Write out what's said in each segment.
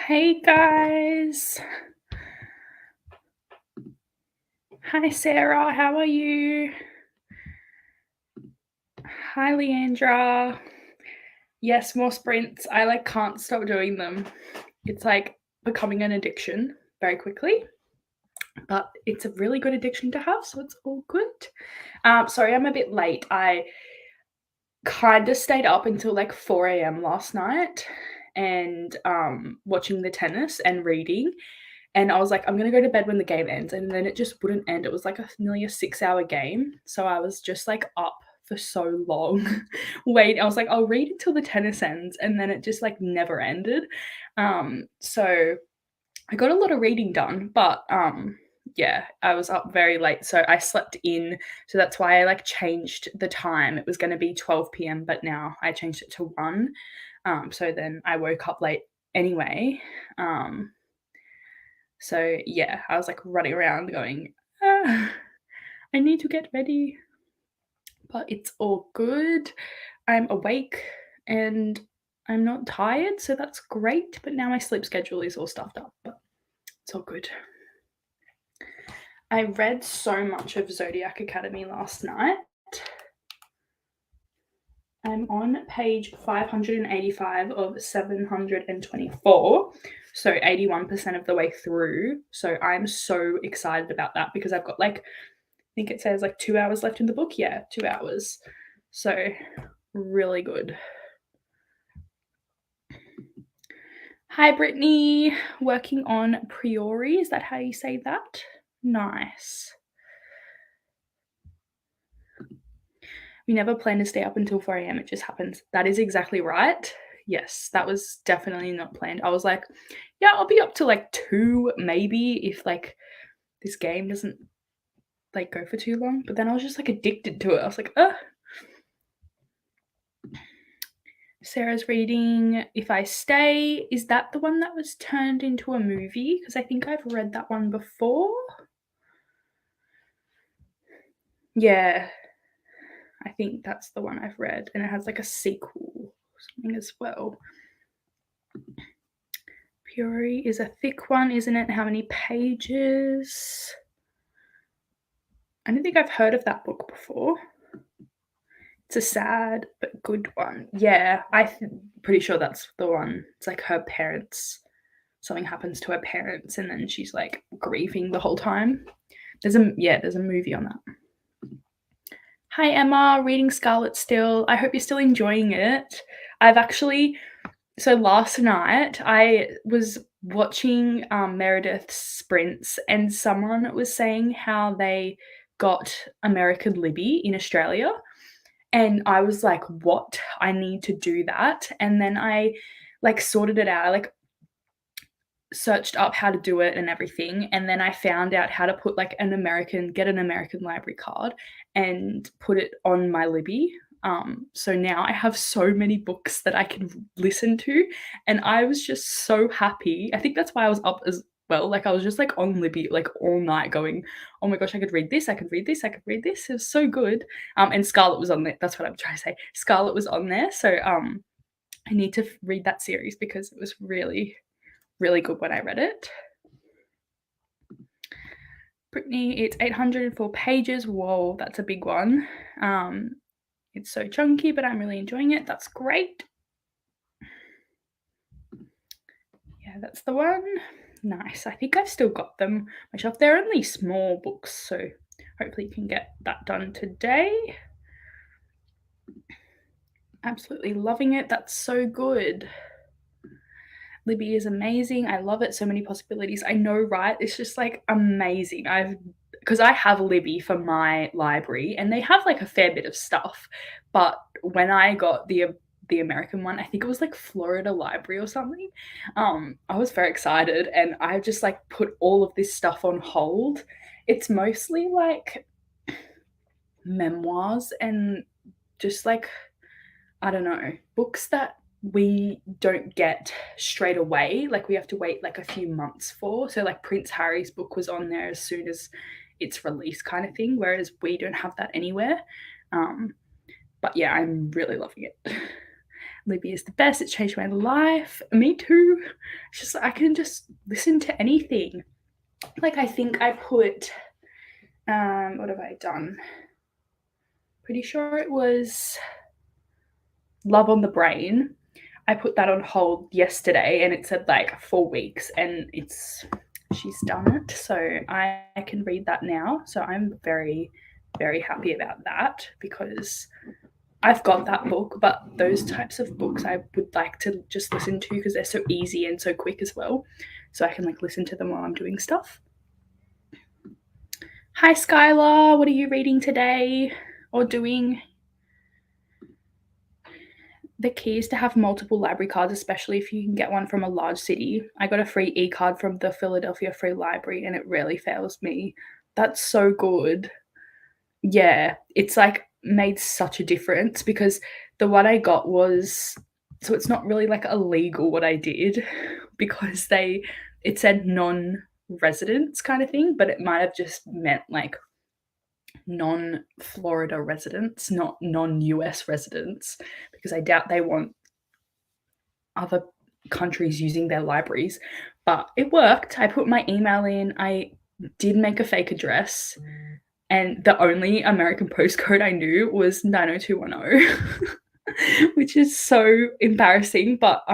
Hey guys. Hi Sarah, how are you? Hi Leandra. Yes, more sprints. I can't stop doing them. It's like becoming an addiction very quickly, but it's a really good addiction to have, so it's all good. Sorry, I'm a bit late. I kind of stayed up until like 4 a.m. last night and watching the tennis and reading. And I was like, I'm gonna go to bed when the game ends, and then it just wouldn't end. It was like nearly a 6 hour game, so I was just like up for so long. Wait, I was like, I'll read until the tennis ends, and then it just like never ended. So I got a lot of reading done, but yeah, I was up very late, so I slept in. So that's why I like changed the time. It was going to be 12 p.m., but now I changed it to 1. So then I woke up late anyway. Um, so yeah, I was like running around going, ah, I need to get ready, but it's all good. I'm awake and I'm not tired, so that's great. But now my sleep schedule is all stuffed up, but it's all good. I read so much of Zodiac Academy last night. I'm on page 585 of 724, so 81% of the way through. So I'm so excited about that because I've got I think it says 2 hours left in the book. Yeah, 2 hours. So really good. Hi, Brittany. Working on Priori. Is that how you say that? Nice. We never plan to stay up until 4 a.m. It just happens. That is exactly right. Yes, that was definitely not planned. I was like, yeah, I'll be up to 2 maybe if this game doesn't go for too long. But then I was just addicted to it. I was like, ugh. Sarah's reading If I Stay. Is that the one that was turned into a movie? Because I think I've read that one before. Yeah, I think that's the one I've read, and it has a sequel or something as well. Fury is a thick one, isn't it? How many pages? I don't think I've heard of that book before. It's a sad but good one. Yeah, pretty sure that's the one. It's her parents. Something happens to her parents, and then she's grieving the whole time. There's a movie on that. Hi Emma, reading Scarlet still. I hope you're still enjoying it. I've actually So last night I was watching Meredith's sprints, and someone was saying how they got American Libby in Australia, and I was like, "What? I need to do that." And then I sorted it out. I searched up how to do it and everything, and then I found out how to put get an American library card and put it on my Libby. So now I have so many books that I can listen to, and I was just so happy. I think that's why I was up as well. I was just on Libby all night going, "Oh my gosh, I could read this, I could read this, I could read this." It was so good. And Scarlet was on there. That's what I'm trying to say. Scarlet was on there, so I need to read that series because it was really really good when I read it. Brittany, it's 804 pages. Whoa, that's a big one. It's so chunky, but I'm really enjoying it. That's great. Yeah, that's the one. Nice. I think I've still got them on my shelf. They're only small books, so hopefully you can get that done today. Absolutely loving it. That's so good. Libby is amazing. I love it. So many possibilities. I know, right? It's just amazing. Because I have Libby for my library, and they have a fair bit of stuff. But when I got the American one, I think it was Florida Library or something. I was very excited, and I just put all of this stuff on hold. It's mostly memoirs and just I don't know, books that we don't get straight away. We have to wait a few months for. So Prince Harry's book was on there as soon as it's released, kind of thing. Whereas we don't have that anywhere. But yeah, I'm really loving it. Libby is the best. It's changed my life. Me too. It's just I can just listen to anything. Like I think I put what have I done? Pretty sure it was Love on the Brain. I put that on hold yesterday and it said like 4 weeks and she's done it. So I can read that now. So I'm very, very happy about that because I've got that book, but those types of books I would like to just listen to because they're so easy and so quick as well. So I can like listen to them while I'm doing stuff. Hi Skylar, what are you reading today or doing? The key is to have multiple library cards, especially if you can get one from a large city. I got a free e-card from the Philadelphia Free Library and it really fails me. That's so good. Yeah, it's like made such a difference because the one I got was so it's not really like illegal what I did because it said non-residents kind of thing, but it might have just meant like non-Florida residents, not non-US residents, because I doubt they want other countries using their libraries. But it worked. I put my email in. I did make a fake address, and the only American postcode I knew was 90210, which is so embarrassing. But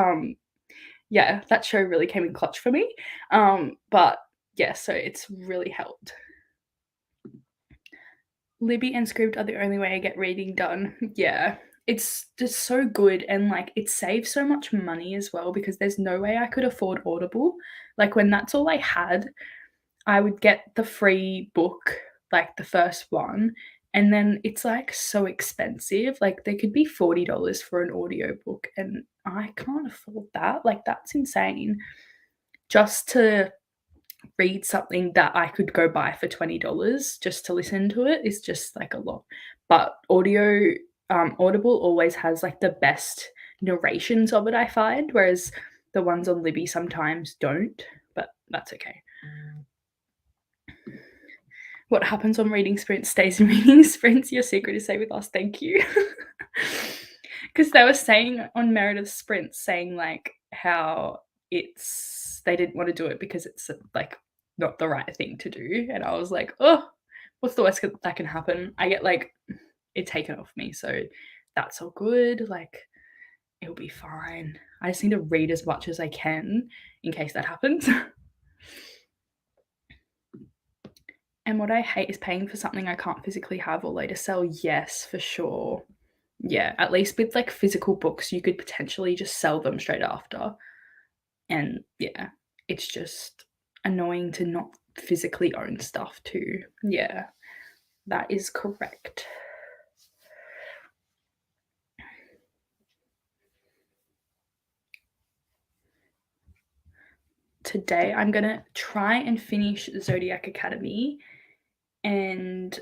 yeah, that show really came in clutch for me. But yeah, so it's really helped. Libby and Scribd are the only way I get reading done. Yeah, it's just so good and like it saves so much money as well because there's no way I could afford Audible. Like when that's all I had, I would get the free book, like the first one, and then it's like so expensive. Like they could be $40 for an audiobook and I can't afford that. Like that's insane. Just to read something that I could go buy for $20 just to listen to it is just like a lot. But Audible always has like the best narrations of it, I find, whereas the ones on Libby sometimes don't, but that's okay. What happens on reading sprints stays in reading sprints. Your secret is stay with us. Thank you. Because they were saying on Meredith's sprints, saying like how they didn't want to do it because it's like not the right thing to do. And I was like, oh, what's the worst that can happen? I get like it taken off me. So that's all good. Like it'll be fine. I just need to read as much as I can in case that happens. And what I hate is paying for something I can't physically have or later sell. Yes, for sure. Yeah, at least with like physical books, you could potentially just sell them straight after. And yeah, it's just annoying to not physically own stuff too. Yeah, that is correct. Today, I'm gonna try and finish Zodiac Academy and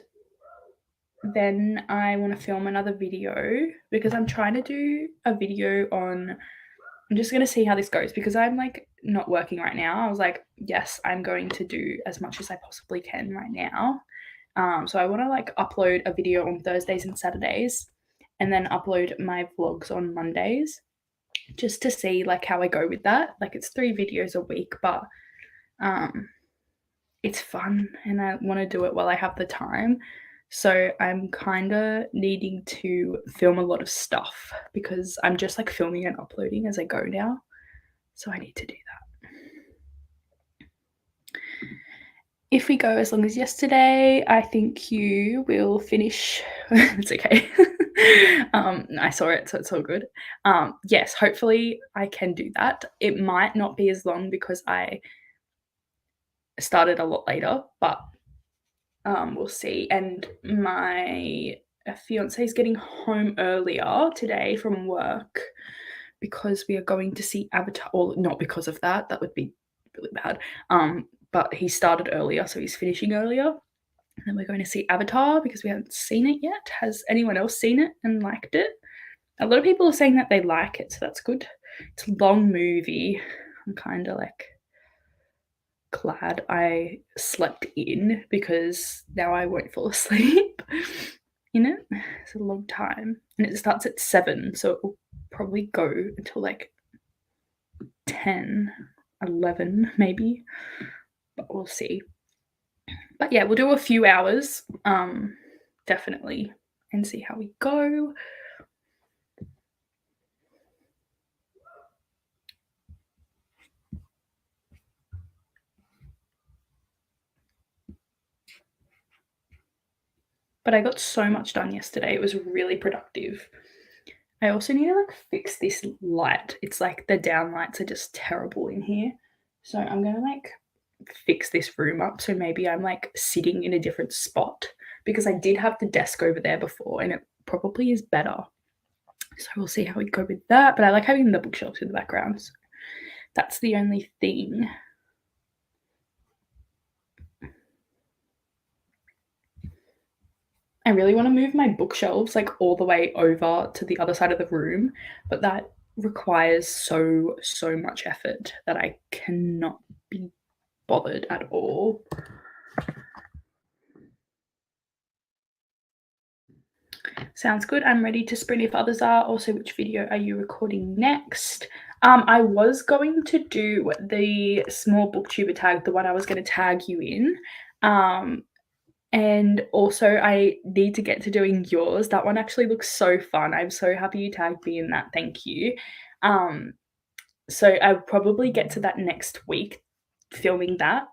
then I want to film another video because I'm trying to do a video on I'm just going to see how this goes because I'm like not working right now. I was like, yes, I'm going to do as much as I possibly can right now. So I want to like upload a video on Thursdays and Saturdays and then upload my vlogs on Mondays just to see like how I go with that. Like it's 3 videos a week, but it's fun and I want to do it while I have the time. So I'm kind of needing to film a lot of stuff because I'm just like filming and uploading as I go now. So I need to do that. If we go as long as yesterday, I think you will finish. It's okay. I saw it, so it's all good. Yes, hopefully I can do that. It might not be as long because I started a lot later, but we'll see. And my fiance is getting home earlier today from work because we are going to see Avatar. Or not because of that. That would be really bad. But he started earlier, so he's finishing earlier. And then we're going to see Avatar because we haven't seen it yet. Has anyone else seen it and liked it? A lot of people are saying that they like it, so that's good. It's a long movie. I'm kind of like glad I slept in because now I won't fall asleep in it. It's a long time. And it starts at 7, so it will probably go until like 10, 11 maybe, but we'll see. But yeah, we'll do a few hours, definitely, and see how we go. But I got so much done yesterday. It was really productive. I also need to like fix this light. It's like the down lights are just terrible in here. So I'm gonna like fix this room up. So maybe I'm like sitting in a different spot because I did have the desk over there before and it probably is better. So we'll see how we go with that. But I like having the bookshelves in the background. So that's the only thing. I really want to move my bookshelves like all the way over to the other side of the room, but that requires so much effort that I cannot be bothered at all. Sounds good. I'm ready to sprint if others are. Also, which video are you recording next? I was going to do the small booktuber tag, the one I was going to tag you in. And also I need to get to doing yours. That one actually looks so fun. I'm so happy you tagged me in that. Thank you. So I'll probably get to that next week, filming that.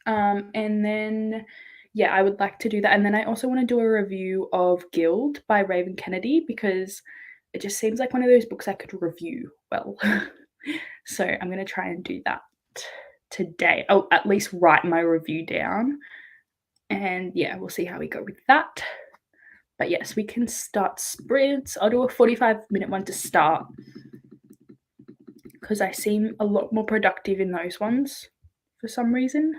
And then yeah, I would like to do that. And then I also want to do a review of Guild by Raven Kennedy because it just seems like one of those books I could review well. So I'm going to try and do that today. I'll at least write my review down. And yeah, we'll see how we go with that. But yes, we can start sprints. I'll do a 45-minute one to start because I seem a lot more productive in those ones for some reason.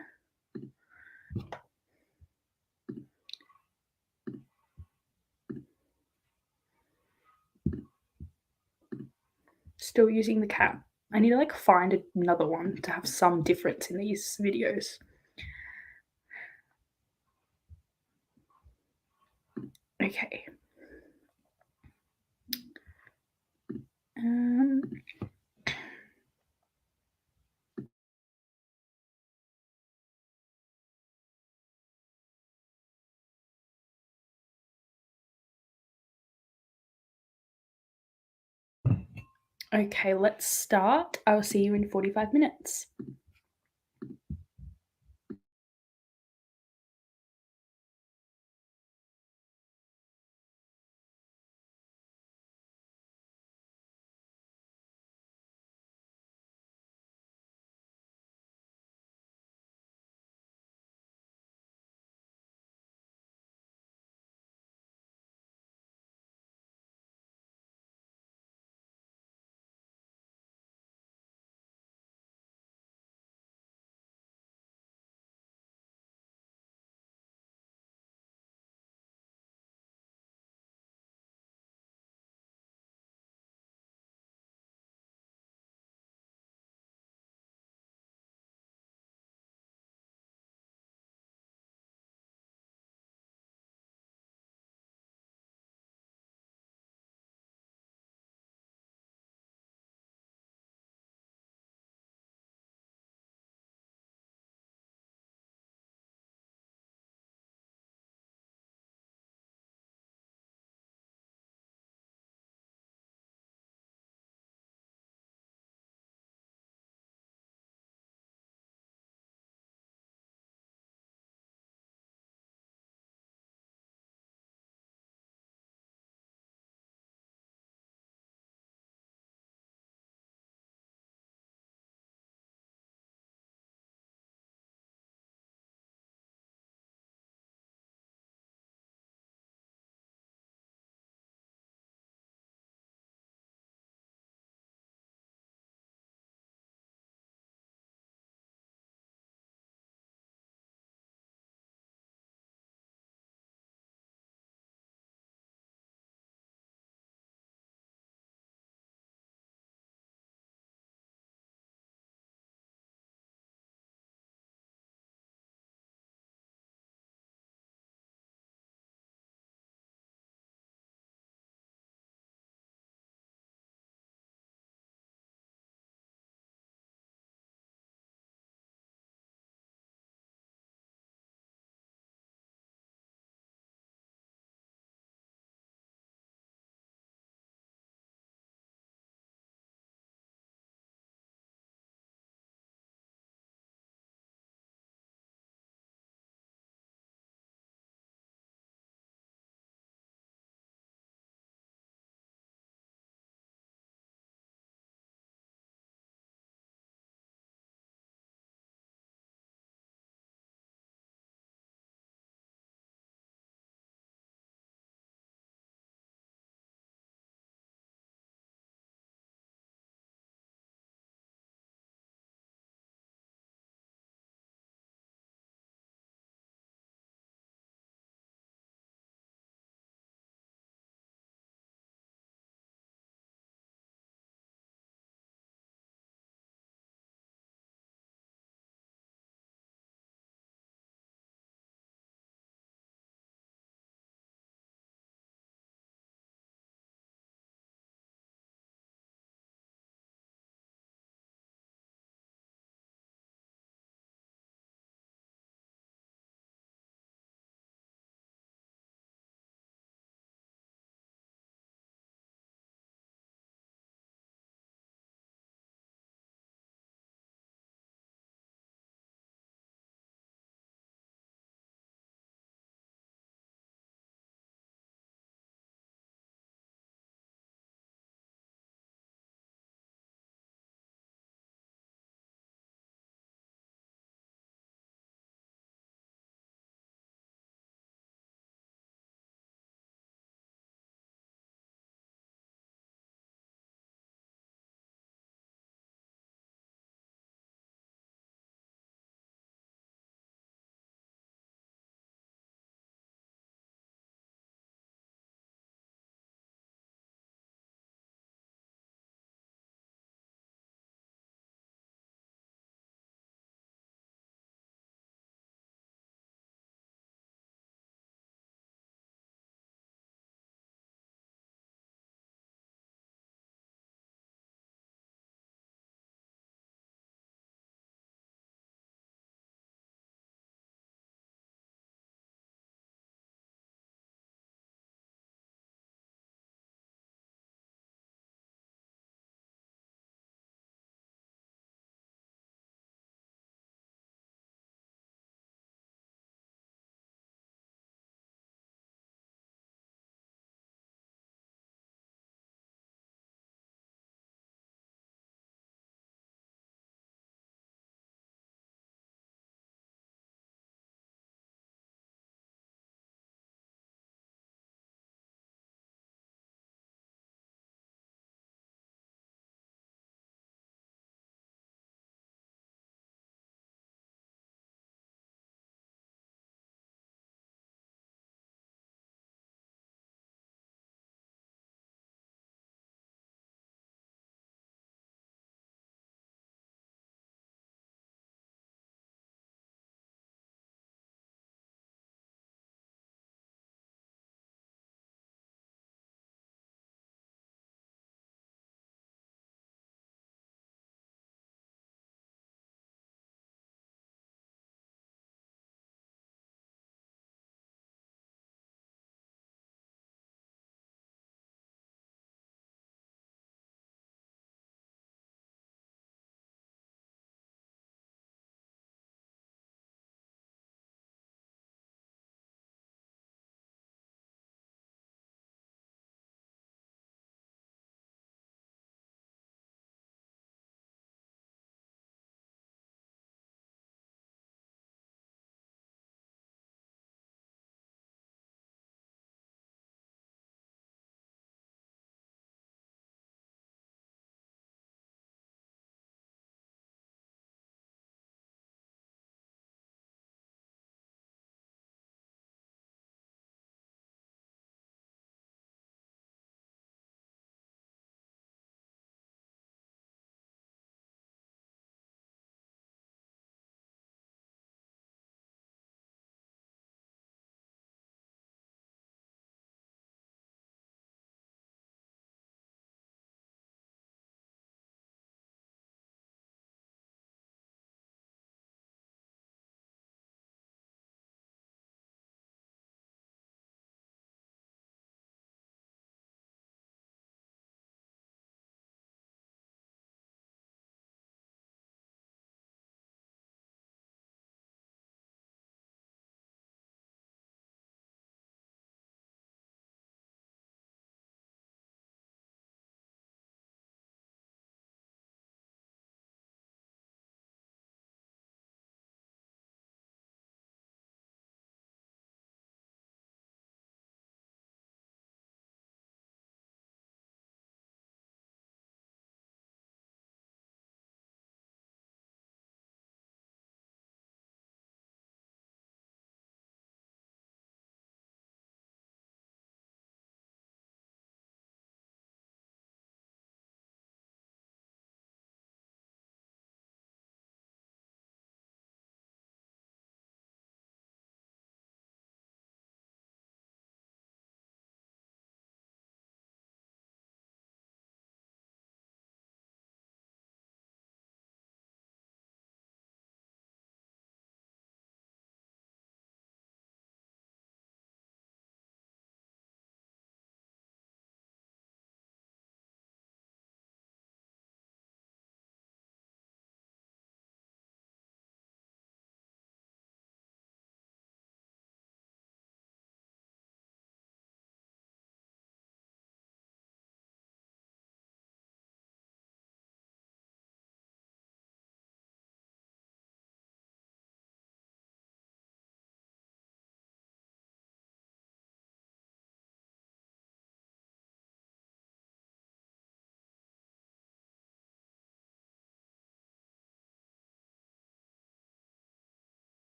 Still using the cat. I need to like find another one to have some difference in these videos. Okay. Okay, let's start. I'll see you in 45 minutes.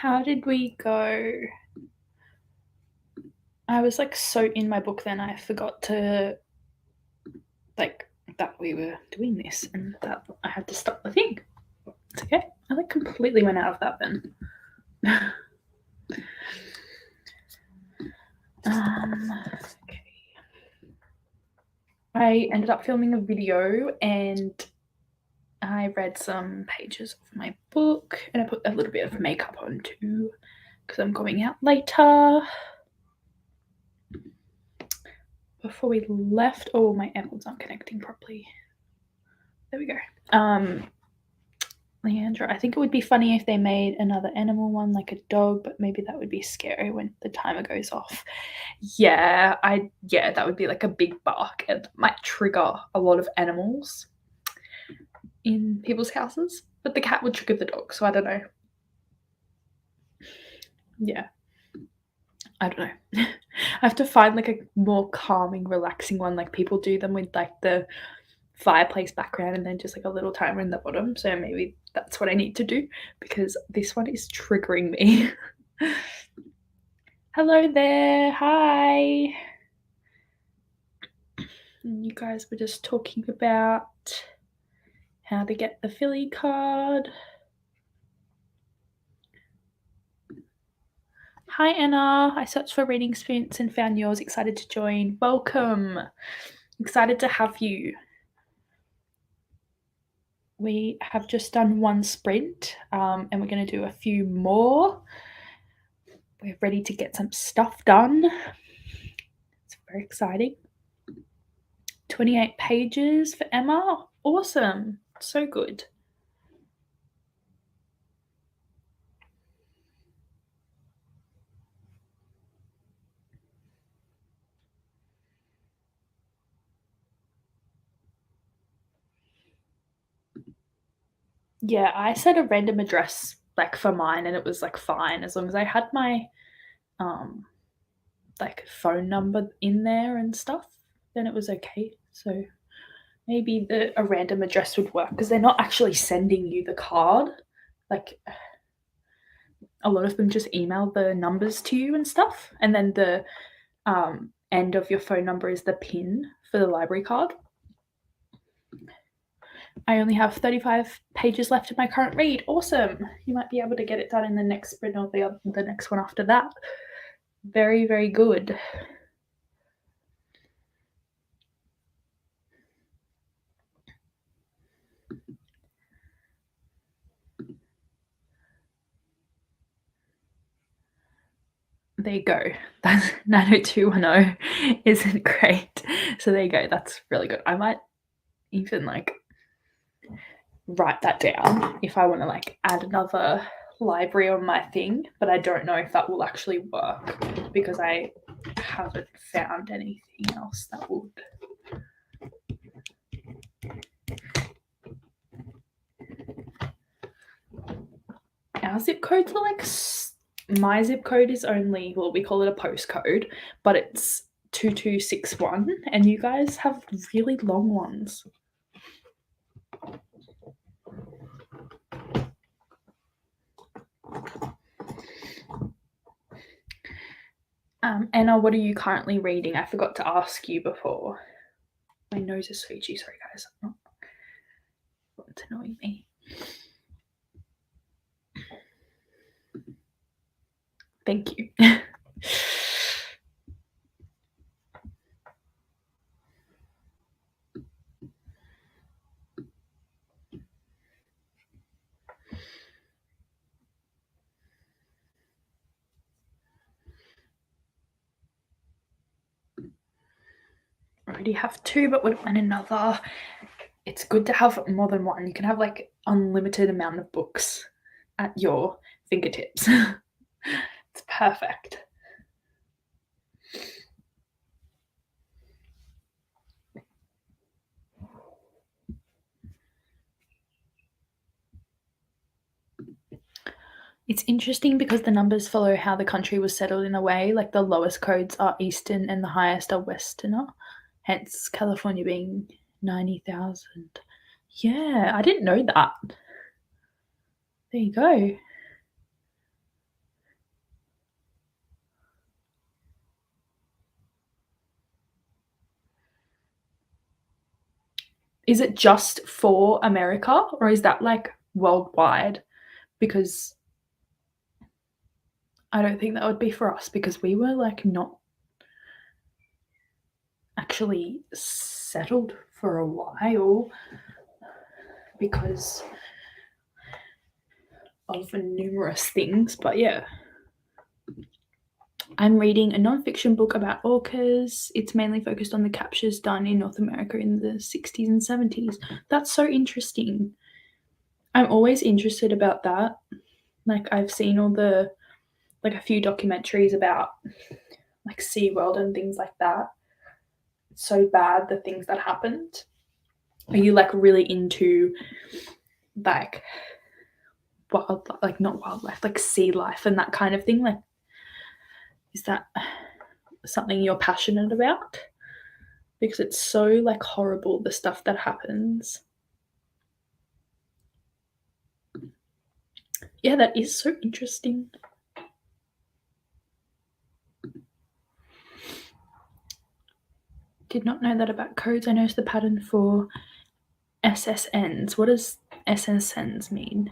How did we go? I was like so in my book then I forgot to like that we were doing this and that I had to stop the thing. It's okay. I like completely went out of that then. Okay. I ended up filming a video and I read some pages of my book and I put a little bit of makeup on too because I'm going out later. Before we left, oh, my AirPods aren't connecting properly. There we go. Leandra, I think it would be funny if they made another animal one like a dog, but maybe that would be scary when the timer goes off. Yeah, that would be like a big bark and might trigger a lot of animals in people's houses. But the cat would trigger the dog, so I don't know. Yeah. I don't know. I have to find like a more calming, relaxing one. Like people do them with like the fireplace background and then just like a little timer in the bottom. So maybe that's what I need to do because this one is triggering me. Hello there. Hi. And you guys were just talking about how to get the Philly card. Hi, Anna. I searched for reading experience and found yours. Excited to join. Welcome. Excited to have you. We have just done one sprint and we're going to do a few more. We're ready to get some stuff done. It's very exciting. 28 pages for Emma. Awesome. So good. Yeah, I set a random address like for mine and it was like fine as long as I had my like phone number in there and stuff, then it was okay. So maybe a random address would work because they're not actually sending you the card. Like a lot of them just email the numbers to you and stuff, and then the end of your phone number is the PIN for the library card. I only have 35 pages left in my current read. Awesome. You might be able to get it done in the next sprint or the next one after that. Very, very good. There you go. That's 90210 isn't great. So there you go. That's really good. I might even like write that down if I want to like add another library on my thing, but I don't know if that will actually work because I haven't found anything else that would. Our zip codes are like my zip code is only, well, we call it a postcode, but it's 2261 and you guys have really long ones. Anna, what are you currently reading? I forgot to ask you before. My nose is screechy. Sorry, guys. It's annoying me. Thank you. Already have two, but would want another. It's good to have more than one. You can have like unlimited amount of books at your fingertips. It's perfect. It's interesting because the numbers follow how the country was settled in a way. Like the lowest codes are Eastern and the highest are Westerner. Hence California being 90,000. Yeah, I didn't know that. There you go. Is it just for America or is that like worldwide? Because I don't think that would be for us because we were like not actually settled for a while because of numerous things. But yeah, I'm reading a non-fiction book about orcas. It's mainly focused on the captures done in North America in the 60s and 70s. That's so interesting. I'm always interested about that. Like I've seen all the like a few documentaries about like SeaWorld and things like that. It's so bad the things that happened. Are you like really into like wild like not wildlife, like sea life and that kind of thing? Like is that something you're passionate about? Because it's so like horrible the stuff that happens. Yeah, that is so interesting. Did not know that about codes. I noticed the pattern for SSNs. What does SSNs mean?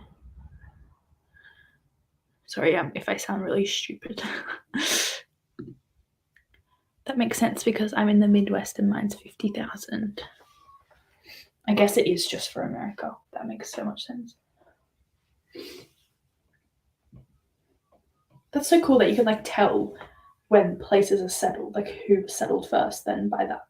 Sorry, if I sound really stupid. That makes sense because I'm in the Midwest and mine's 50,000. I guess it is just for America. That makes so much sense. That's so cool that you can like tell when places are settled, like who was settled first, then by that.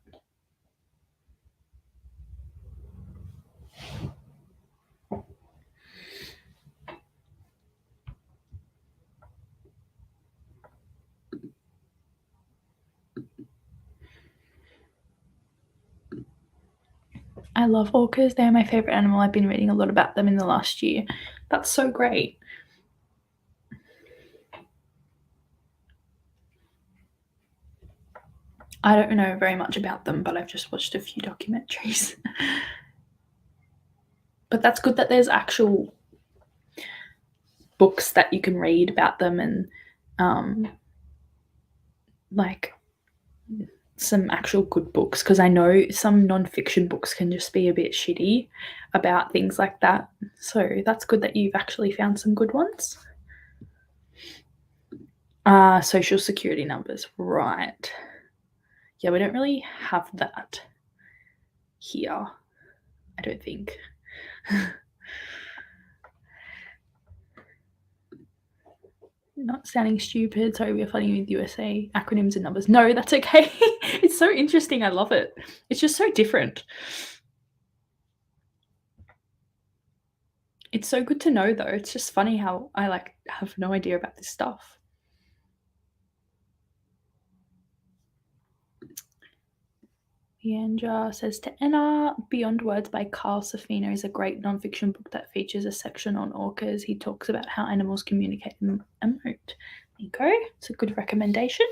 I love orcas. They're my favorite animal. I've been reading a lot about them in the last year. That's so great. I don't know very much about them, but I've just watched a few documentaries. But that's good that there's actual books that you can read about them and like some actual good books because I know some non-fiction books can just be a bit shitty about things like that. So that's good that you've actually found some good ones. Social security numbers, right. Yeah, we don't really have that here, I don't think. Not sounding stupid. Sorry, we're fighting with USA acronyms and numbers. No, that's okay. It's so interesting. I love it. It's just so different. It's so good to know, though. It's just funny how I like have no idea about this stuff. Leandra says to Anna, Beyond Words by Carl Safino is a great nonfiction book that features a section on orcas. He talks about how animals communicate and emote. There you go. It's a good recommendation.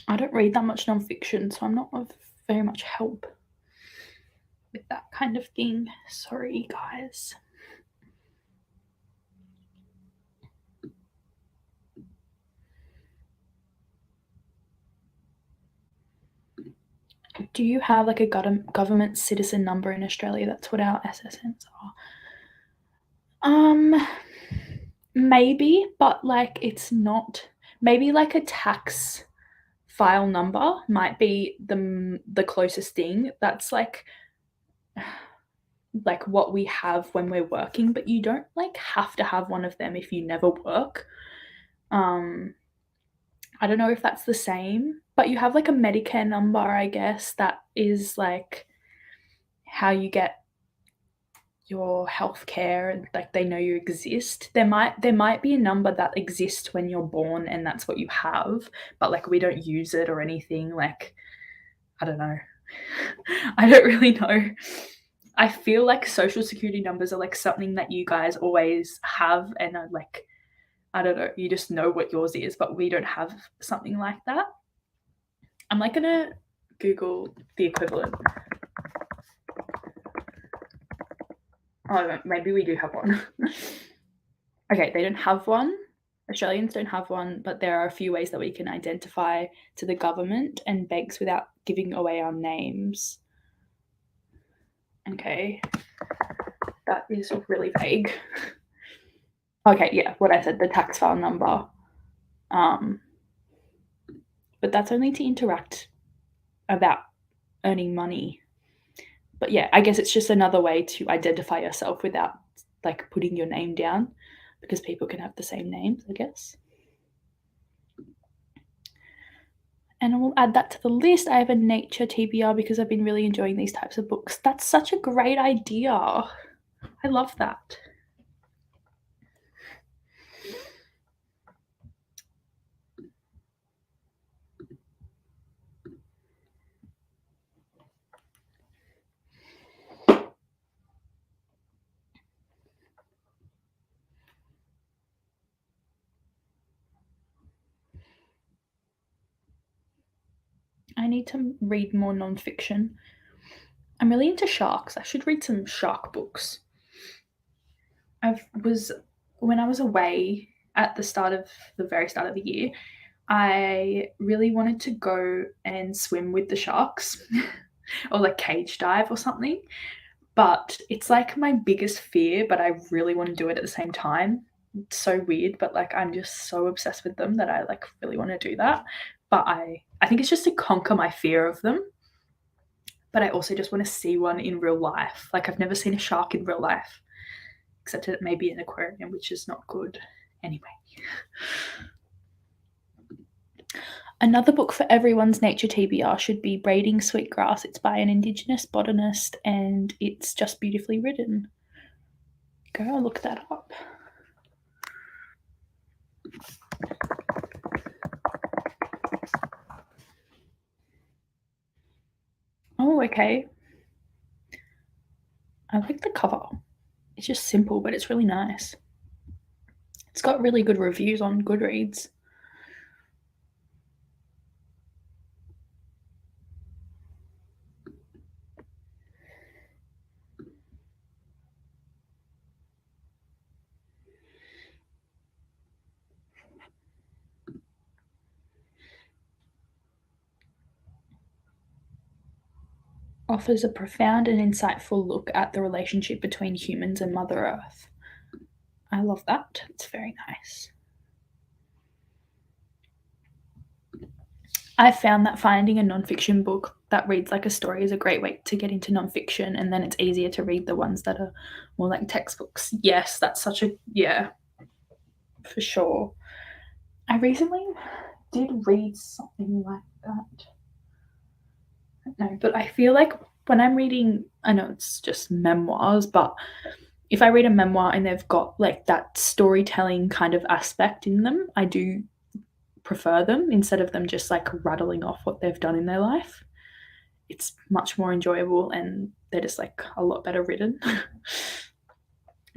I don't read that much nonfiction, so I'm not of very much help with that kind of thing. Sorry, guys. Do you have like a government citizen number in Australia? That's what our SSNs are. Maybe, but like it's not. Maybe like a tax file number might be the closest thing. That's like what we have when we're working, but you don't like have to have one of them if you never work. I don't know if that's the same, but you have like a Medicare number, I guess, that is like how you get your healthcare and like they know you exist. There might be a number that exists when you're born and that's what you have, but like we don't use it or anything. Like I don't know. I don't really know. I feel like social security numbers are like something that you guys always have and are like I don't know, you just know what yours is, but we don't have something like that. I'm like gonna Google the equivalent. Oh, maybe we do have one. Okay, they don't have one. Australians don't have one, but there are a few ways that we can identify to the government and banks without giving away our names. Okay, that is really vague. Okay, yeah, what I said, the tax file number. But that's only to interact about earning money. But yeah, I guess it's just another way to identify yourself without like putting your name down, because people can have the same names, I guess. And I will add that to the list. I have a nature TBR because I've been really enjoying these types of books. That's such a great idea. I love that. I need to read more nonfiction. I'm really into sharks. I should read some shark books. When I was away at the very start of the year, I really wanted to go and swim with the sharks or like cage dive or something. But it's like my biggest fear, but I really want to do it at the same time. It's so weird, but like I'm just so obsessed with them that I like really want to do that. But I think it's just to conquer my fear of them. But I also just want to see one in real life. Like I've never seen a shark in real life, except it may be an aquarium, which is not good. Anyway. Another book for everyone's nature TBR should be Braiding Sweetgrass. It's by an Indigenous botanist and it's just beautifully written. Go look that up. Oh, okay. I like the cover. It's just simple, but it's really nice. It's got really good reviews on Goodreads. Offers a profound and insightful look at the relationship between humans and Mother Earth. I love that. It's very nice. I found that finding a nonfiction book that reads like a story is a great way to get into nonfiction, and then it's easier to read the ones that are more like textbooks. Yes, that's such a, yeah, for sure. I recently did read something like that. No, but I feel like when I'm reading, I know it's just memoirs, but if I read a memoir and they've got like that storytelling kind of aspect in them, I do prefer them instead of them just like rattling off what they've done in their life. It's much more enjoyable and they're just like a lot better written.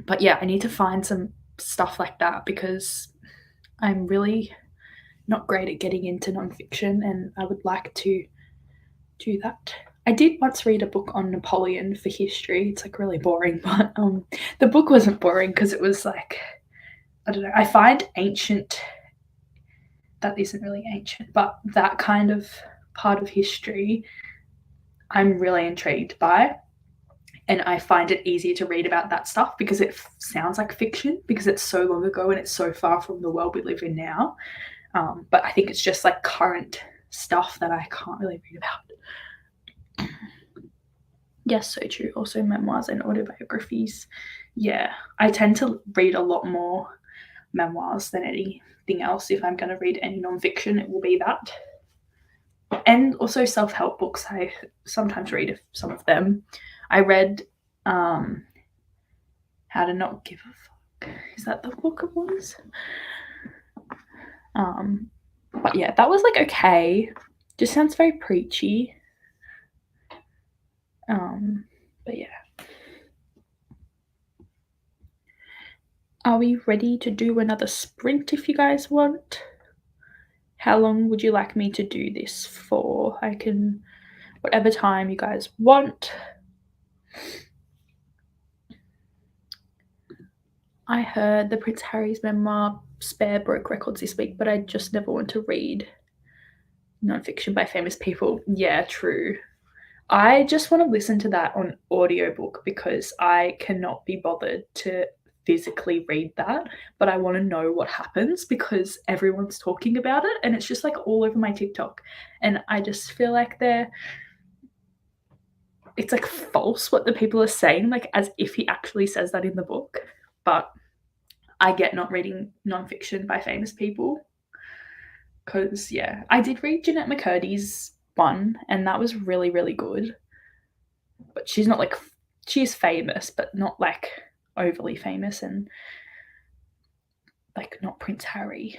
But yeah, I need to find some stuff like that because I'm really not great at getting into nonfiction and I would like to do that. I did once read a book on Napoleon for history. It's like really boring, but the book wasn't boring because it was like, I don't know. I find ancient, that isn't really ancient, but that kind of part of history I'm really intrigued by. And I find it easier to read about that stuff because it sounds like fiction because it's so long ago and it's so far from the world we live in now. But I think it's just like current stuff that I can't really read about. Yes, so true. Also, memoirs and autobiographies. Yeah, I tend to read a lot more memoirs than anything else. If I'm going to read any nonfiction, it will be that. And also self help books. I sometimes read some of them. I read How to Not Give a Fuck. Is that the book it was? But yeah, that was like okay. Just sounds very preachy. But yeah. Are we ready to do another sprint if you guys want? How long would you like me to do this for? I can, whatever time you guys want. I heard the Prince Harry's memoir spare broke records this week, but I just never want to read nonfiction by famous people. Yeah, true. I just want to listen to that on audiobook because I cannot be bothered to physically read that, but I want to know what happens because everyone's talking about it and it's just like all over my TikTok. And I just feel like it's like false what the people are saying, like as if he actually says that in the book. But I get not reading nonfiction by famous people because, yeah, I did read Jeanette McCurdy's one and that was really, really good. But she's not like, she's famous, but not like overly famous and like not Prince Harry.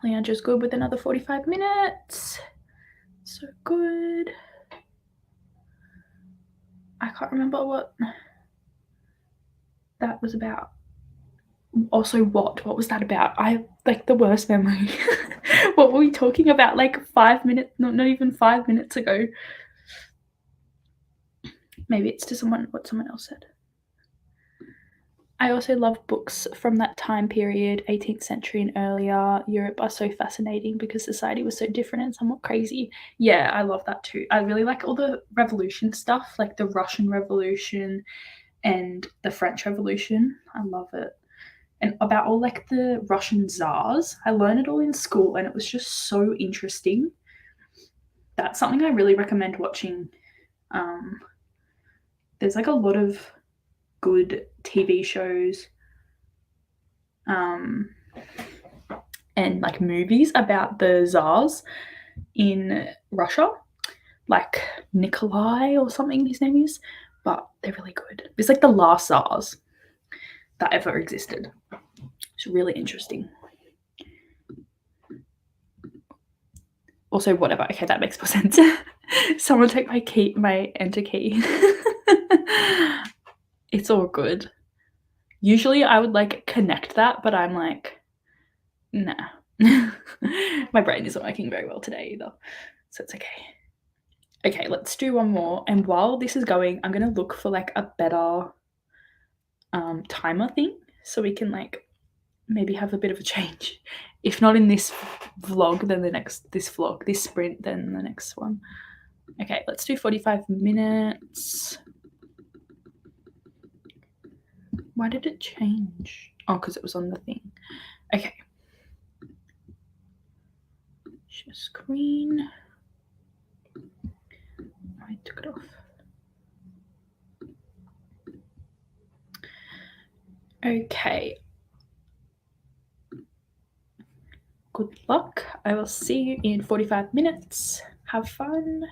Leandra's good with another 45 minutes. So good. I can't remember what that was about. Also, what was that about? I like the worst memory. What were we talking about like 5 minutes, not even 5 minutes ago? Maybe it's to what someone else said. I also love books from that time period, 18th century and earlier. Europe are so fascinating because society was so different and somewhat crazy. Yeah, I love that too. I really like all the revolution stuff, like the Russian Revolution and the French Revolution. I love it. And about all like the Russian czars. I learned it all in school and it was just so interesting. That's something I really recommend watching. There's like a lot of good TV shows and like movies about the czars in Russia, like Nikolai or something his name is, but they're really good. It's like the last czars that ever existed. It's really interesting. Also, whatever. Okay, that makes more sense. Someone take my enter key. It's all good. Usually I would like connect that, but I'm like, nah. My brain isn't working very well today either, so it's okay. Okay, let's do one more. And while this is going, I'm gonna look for like a better timer thing so we can like maybe have a bit of a change. If not in this vlog, then this sprint, then the next one. Okay, let's do 45 minutes. Why did it change? Oh, because it was on the thing. Okay. Share screen. I took it off. Okay. Good luck. I will see you in 45 minutes. Have fun.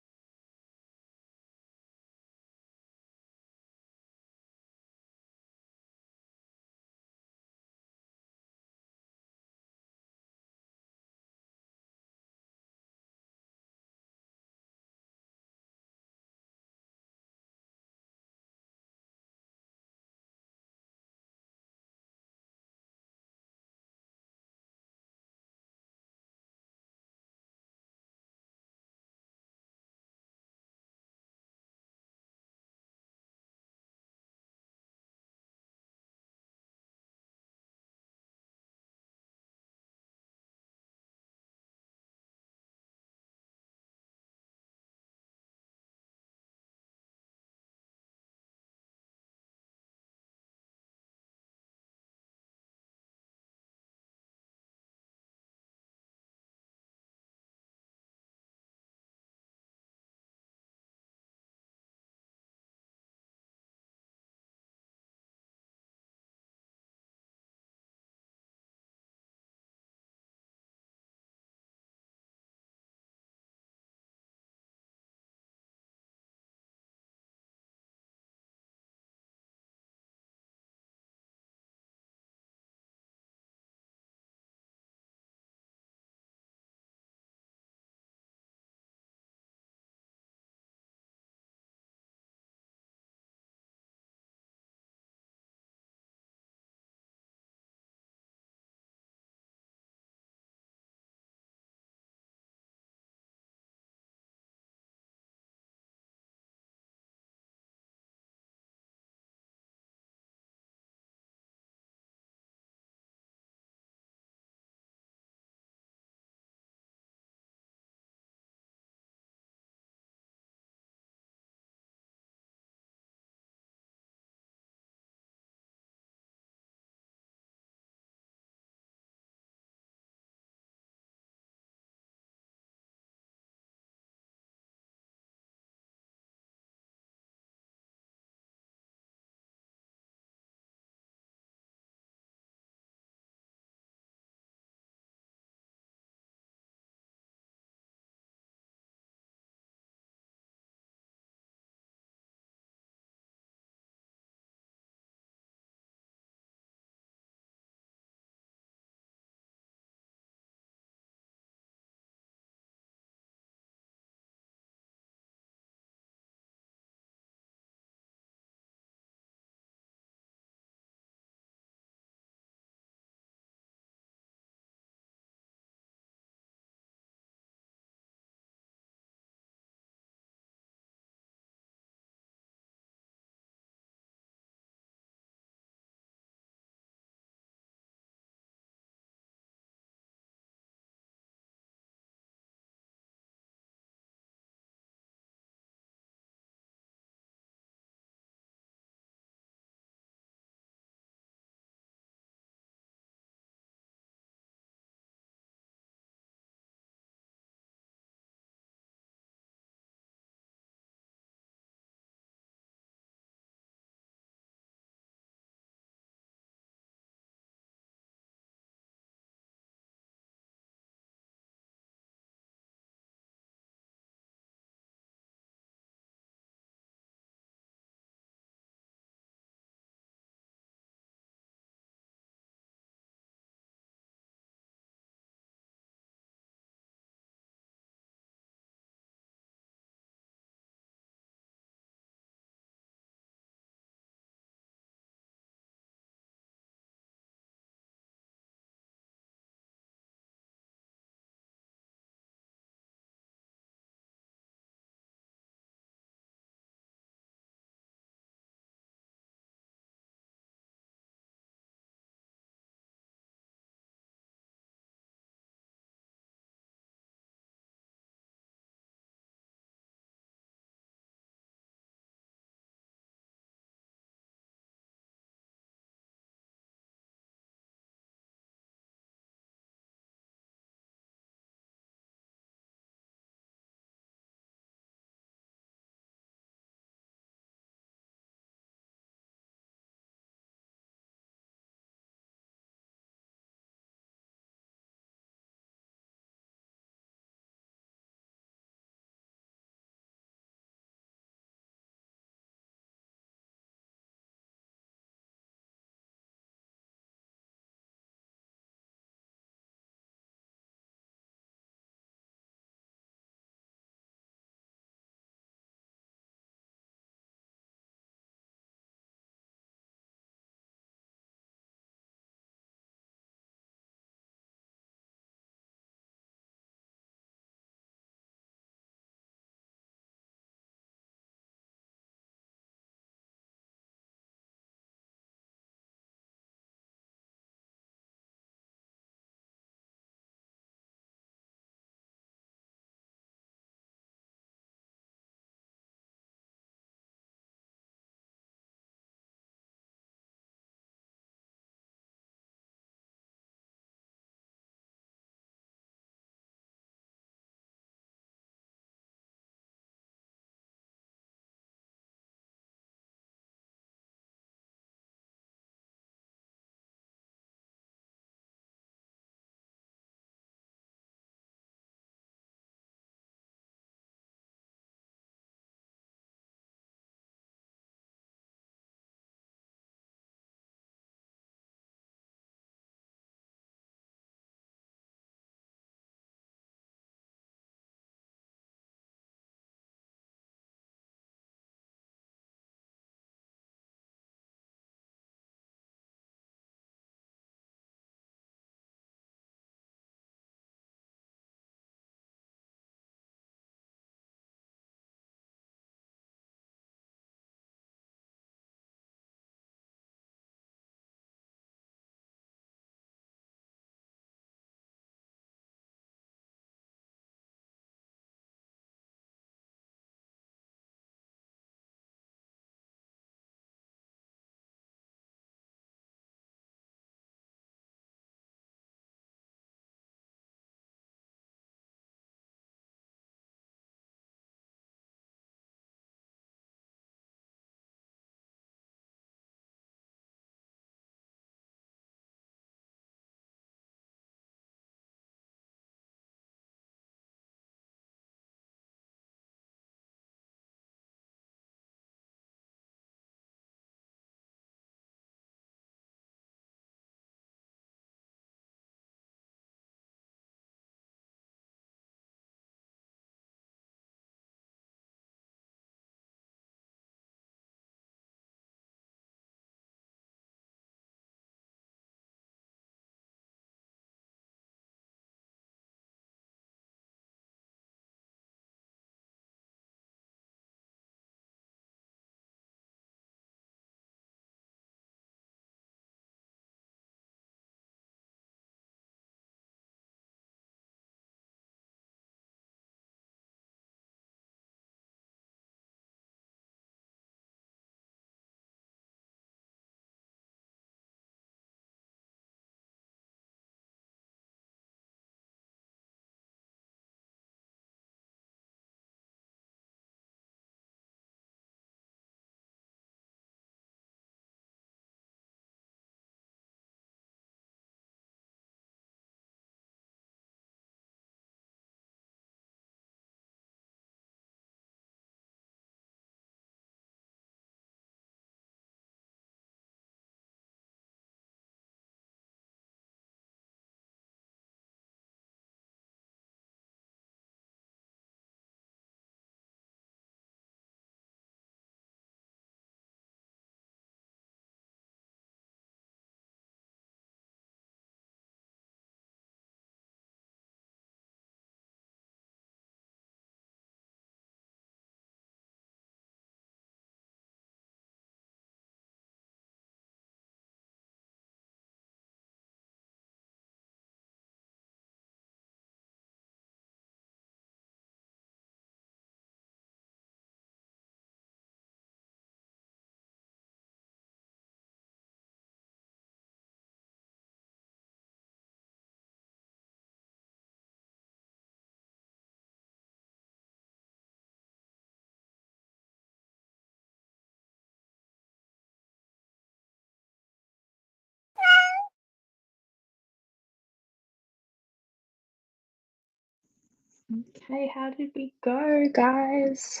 Okay, how did we go, guys?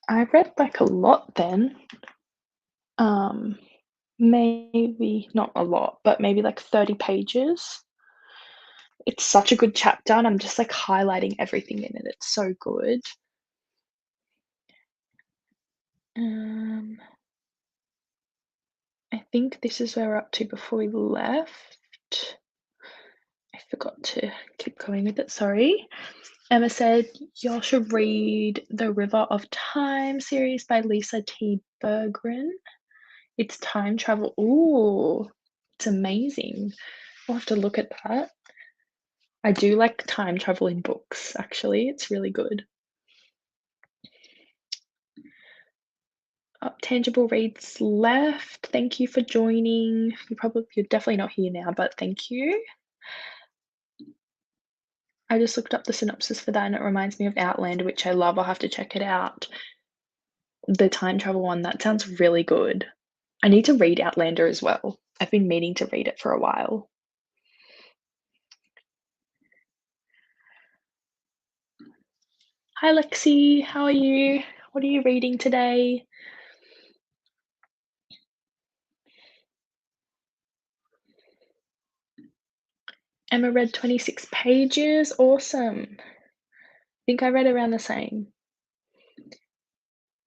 I read like a lot then. Um, Maybe not a lot, but maybe like 30 pages. It's such a good chapter, and I'm just like highlighting everything in it. It's so good. Um, I think this is where we're up to before we left. I forgot to keep going with it, sorry. Emma said, y'all should read The River of Time series by Lisa T. Bergren. It's time travel. Ooh, it's amazing. I'll have to look at that. I do like time travel in books, actually. It's really good. Tangible Reads left. Thank you for joining. You're definitely not here now, but thank you. I just looked up the synopsis for that and it reminds me of Outlander, which I love. I'll have to check it out. The time travel one, that sounds really good. I need to read Outlander as well. I've been meaning to read it for a while. Hi, Lexi. How are you? What are you reading today? Emma read 26 pages. Awesome. I think I read around the same.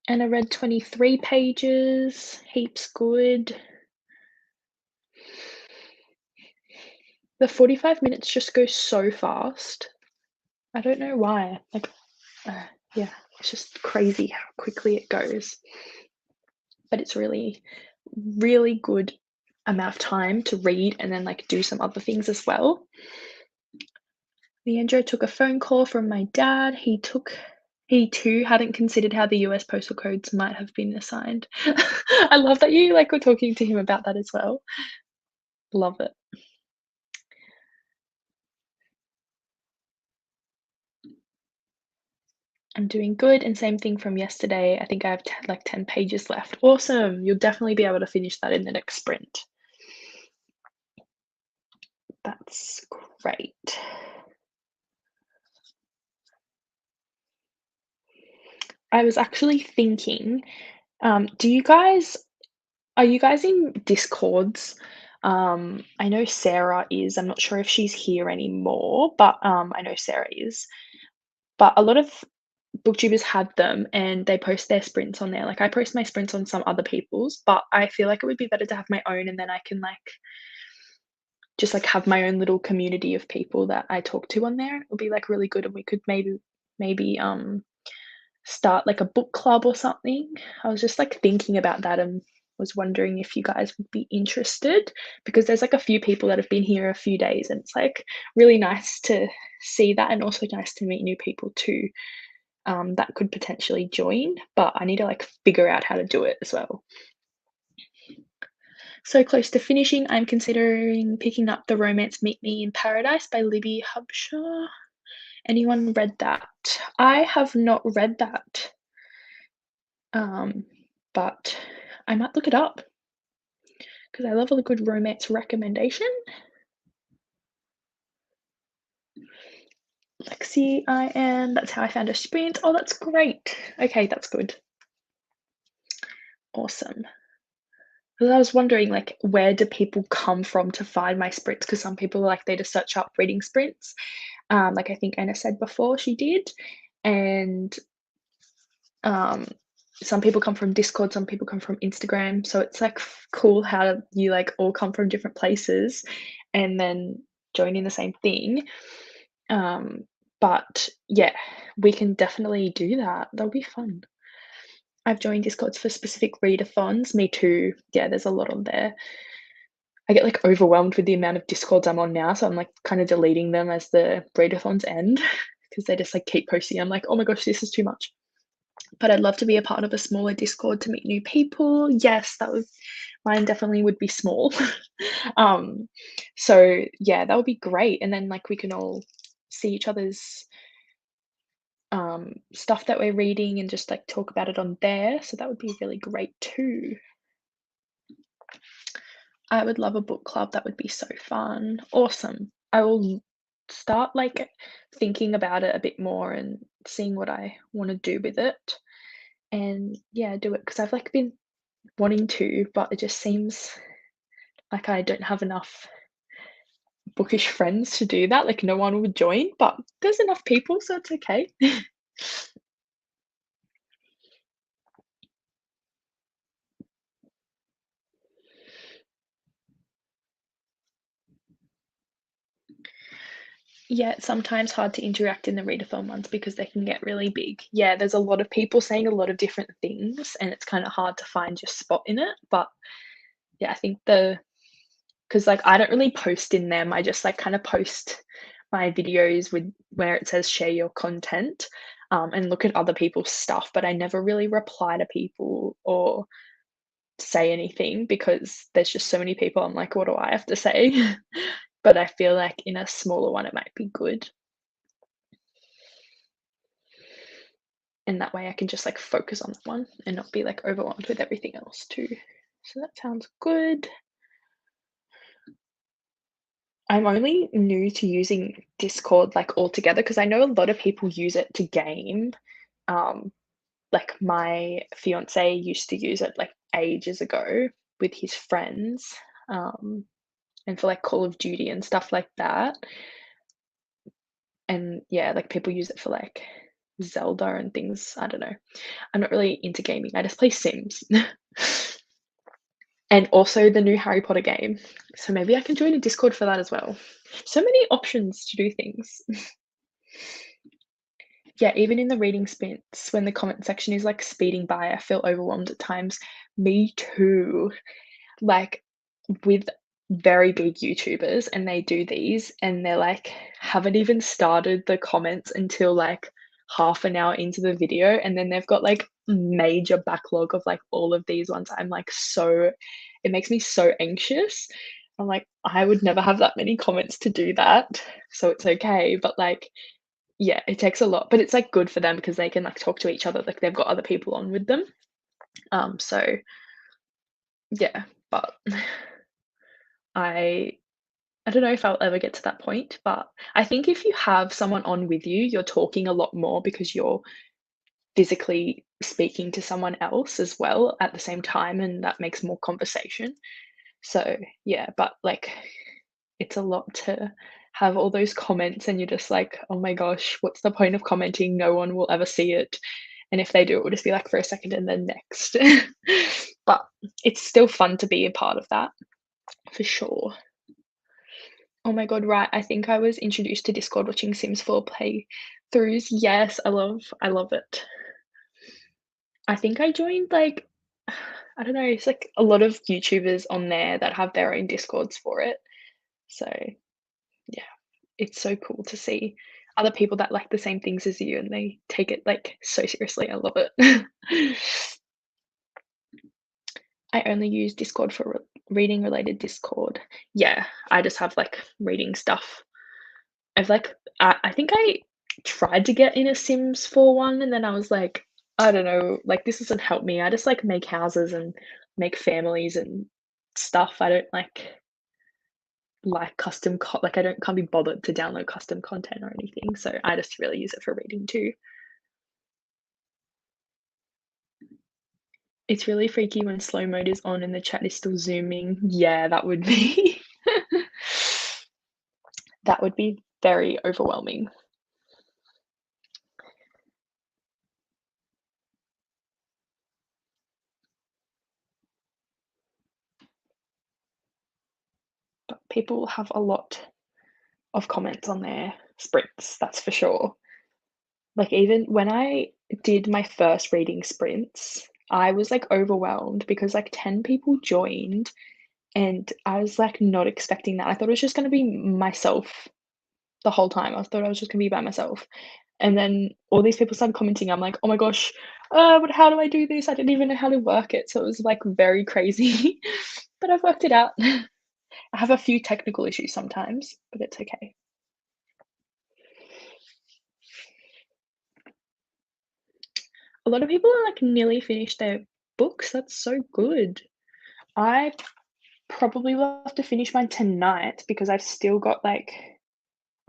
And I read 23 pages. Heaps good. The 45 minutes just go so fast. I don't know why. Like, yeah, it's just crazy how quickly it goes. But it's really, really good amount of time to read and then like do some other things as well. Leandro took a phone call from my dad. He too hadn't considered how the US postal codes might have been assigned. I love that you like were talking to him about that as well. Love it. I'm doing good, and same thing from yesterday. I think I have like 10 pages left. Awesome. You'll definitely be able to finish that in the next sprint. That's great. I was actually thinking, do you guys are you guys in Discords? I know Sarah is. I'm not sure if she's here anymore, but I know Sarah is. But a lot of booktubers have them and they post their sprints on there. Like I post my sprints on some other people's, but I feel like it would be better to have my own and then I can like just like have my own little community of people that I talk to on there. It'll be like really good and we could maybe start like a book club or something. I was just like thinking about that and was wondering if you guys would be interested because there's like a few people that have been here a few days and it's like really nice to see that and also nice to meet new people too, that could potentially join, but I need to like figure out how to do it as well. So close to finishing, I'm considering picking up the romance Meet Me in Paradise by Libby Hubshaw. Anyone read that? I have not read that. Um, but I might look it up because I love a good romance recommendation. Lexi, I am. That's how I found a sprint. Oh, that's great. Okay, that's good. Awesome. Well, I was wondering, like, where do people come from to find my sprints? Because some people like they just search up reading sprints, like I think Anna said before she did, and um, some people come from Discord, some people come from Instagram. So it's like cool how you like all come from different places, and then joining the same thing. Um, but yeah, we can definitely do that. That'll be fun. I've joined Discords for specific readathons. Me too. Yeah, there's a lot on there. I get like overwhelmed with the amount of Discords I'm on now, so I'm like kind of deleting them as the readathons end because they just like keep posting. I'm like, oh my gosh, this is too much. But I'd love to be a part of a smaller Discord to meet new people. Yes, that would mine definitely would be small. um, so yeah, that would be great. And then like we can all see each other's stuff that we're reading and just like talk about it on there. So that would be really great too. I would love a book club. That would be so fun. Awesome. I will start like thinking about it a bit more and seeing what I want to do with it. And yeah, do it because I've like been wanting to, but it just seems like I don't have enough bookish friends to do that. Like no one would join, but there's enough people, so it's okay. Yeah, it's sometimes hard to interact in the readathon ones because they can get really big. Yeah, there's a lot of people saying a lot of different things, and it's kind of hard to find your spot in it. But yeah, I think because like I don't really post in them. I just like kind of post my videos with where it says share your content, and look at other people's stuff. But I never really reply to people or say anything because there's just so many people. I'm like, what do I have to say? But I feel like in a smaller one, it might be good. And that way I can just like focus on that one and not be like overwhelmed with everything else too. So that sounds good. I'm only new to using Discord like altogether because I know a lot of people use it to game. Um, like my fiance used to use it like ages ago with his friends, and for like Call of Duty and stuff like that. And yeah, like people use it for like Zelda and things. I don't know. I'm not really into gaming. I just play Sims. And also the new Harry Potter game. So maybe I can join a Discord for that as well. So many options to do things. Yeah, even in the reading sprints, when the comment section is like speeding by, I feel overwhelmed at times. Me too. Like with very big YouTubers, and they do these, and they're like, haven't even started the comments until like half an hour into the video, and then they've got like major backlog of like all of these ones. I'm like, so it makes me so anxious. I'm like, I would never have that many comments to do that, so it's okay. But like, yeah, it takes a lot, but it's like good for them because they can like talk to each other. Like they've got other people on with them. So yeah, but I I don't know if I'll ever get to that point, but I think if you have someone on with you, you're talking a lot more because you're physically speaking to someone else as well at the same time, and that makes more conversation. So, yeah, but like it's a lot to have all those comments, and you're just like, oh my gosh, what's the point of commenting? No one will ever see it. And if they do, it will just be like for a second and then next. But it's still fun to be a part of that for sure. Oh my god, right, I think I was introduced to Discord watching Sims 4 playthroughs. Yes, I love it. I think I joined, like I don't know, it's, like, a lot of YouTubers on there that have their own Discords for it. So, yeah, it's so cool to see other people that like the same things as you, and they take it, like, so seriously. I love it. I only use Discord for reading related Discord. Yeah, I just have, like, reading stuff. I've like I think I tried to get in a Sims 4 one, and then I was like, "I don't know, like, this doesn't help me." I just, like, make houses and make families and stuff. I don't, like custom like, I don't can't be bothered to download custom content or anything, so I just really use it for reading too. It's really freaky when slow mode is on and the chat is still zooming. Yeah, that would be that would be very overwhelming. But people have a lot of comments on their sprints, that's for sure. Like, even when I did my first reading sprints, I was, like, overwhelmed because, like, 10 people joined, and I was, like, not expecting that. I thought it was just gonna be myself the whole time. I thought I was just gonna be by myself, and then all these people started commenting. I'm like, "Oh my gosh, but how do I do this? I didn't even know how to work it." So it was, like, very crazy, but I've worked it out. I have a few technical issues sometimes, but it's okay. A lot of people are, like, nearly finished their books. That's so good. I probably will have to finish mine tonight because I've still got, like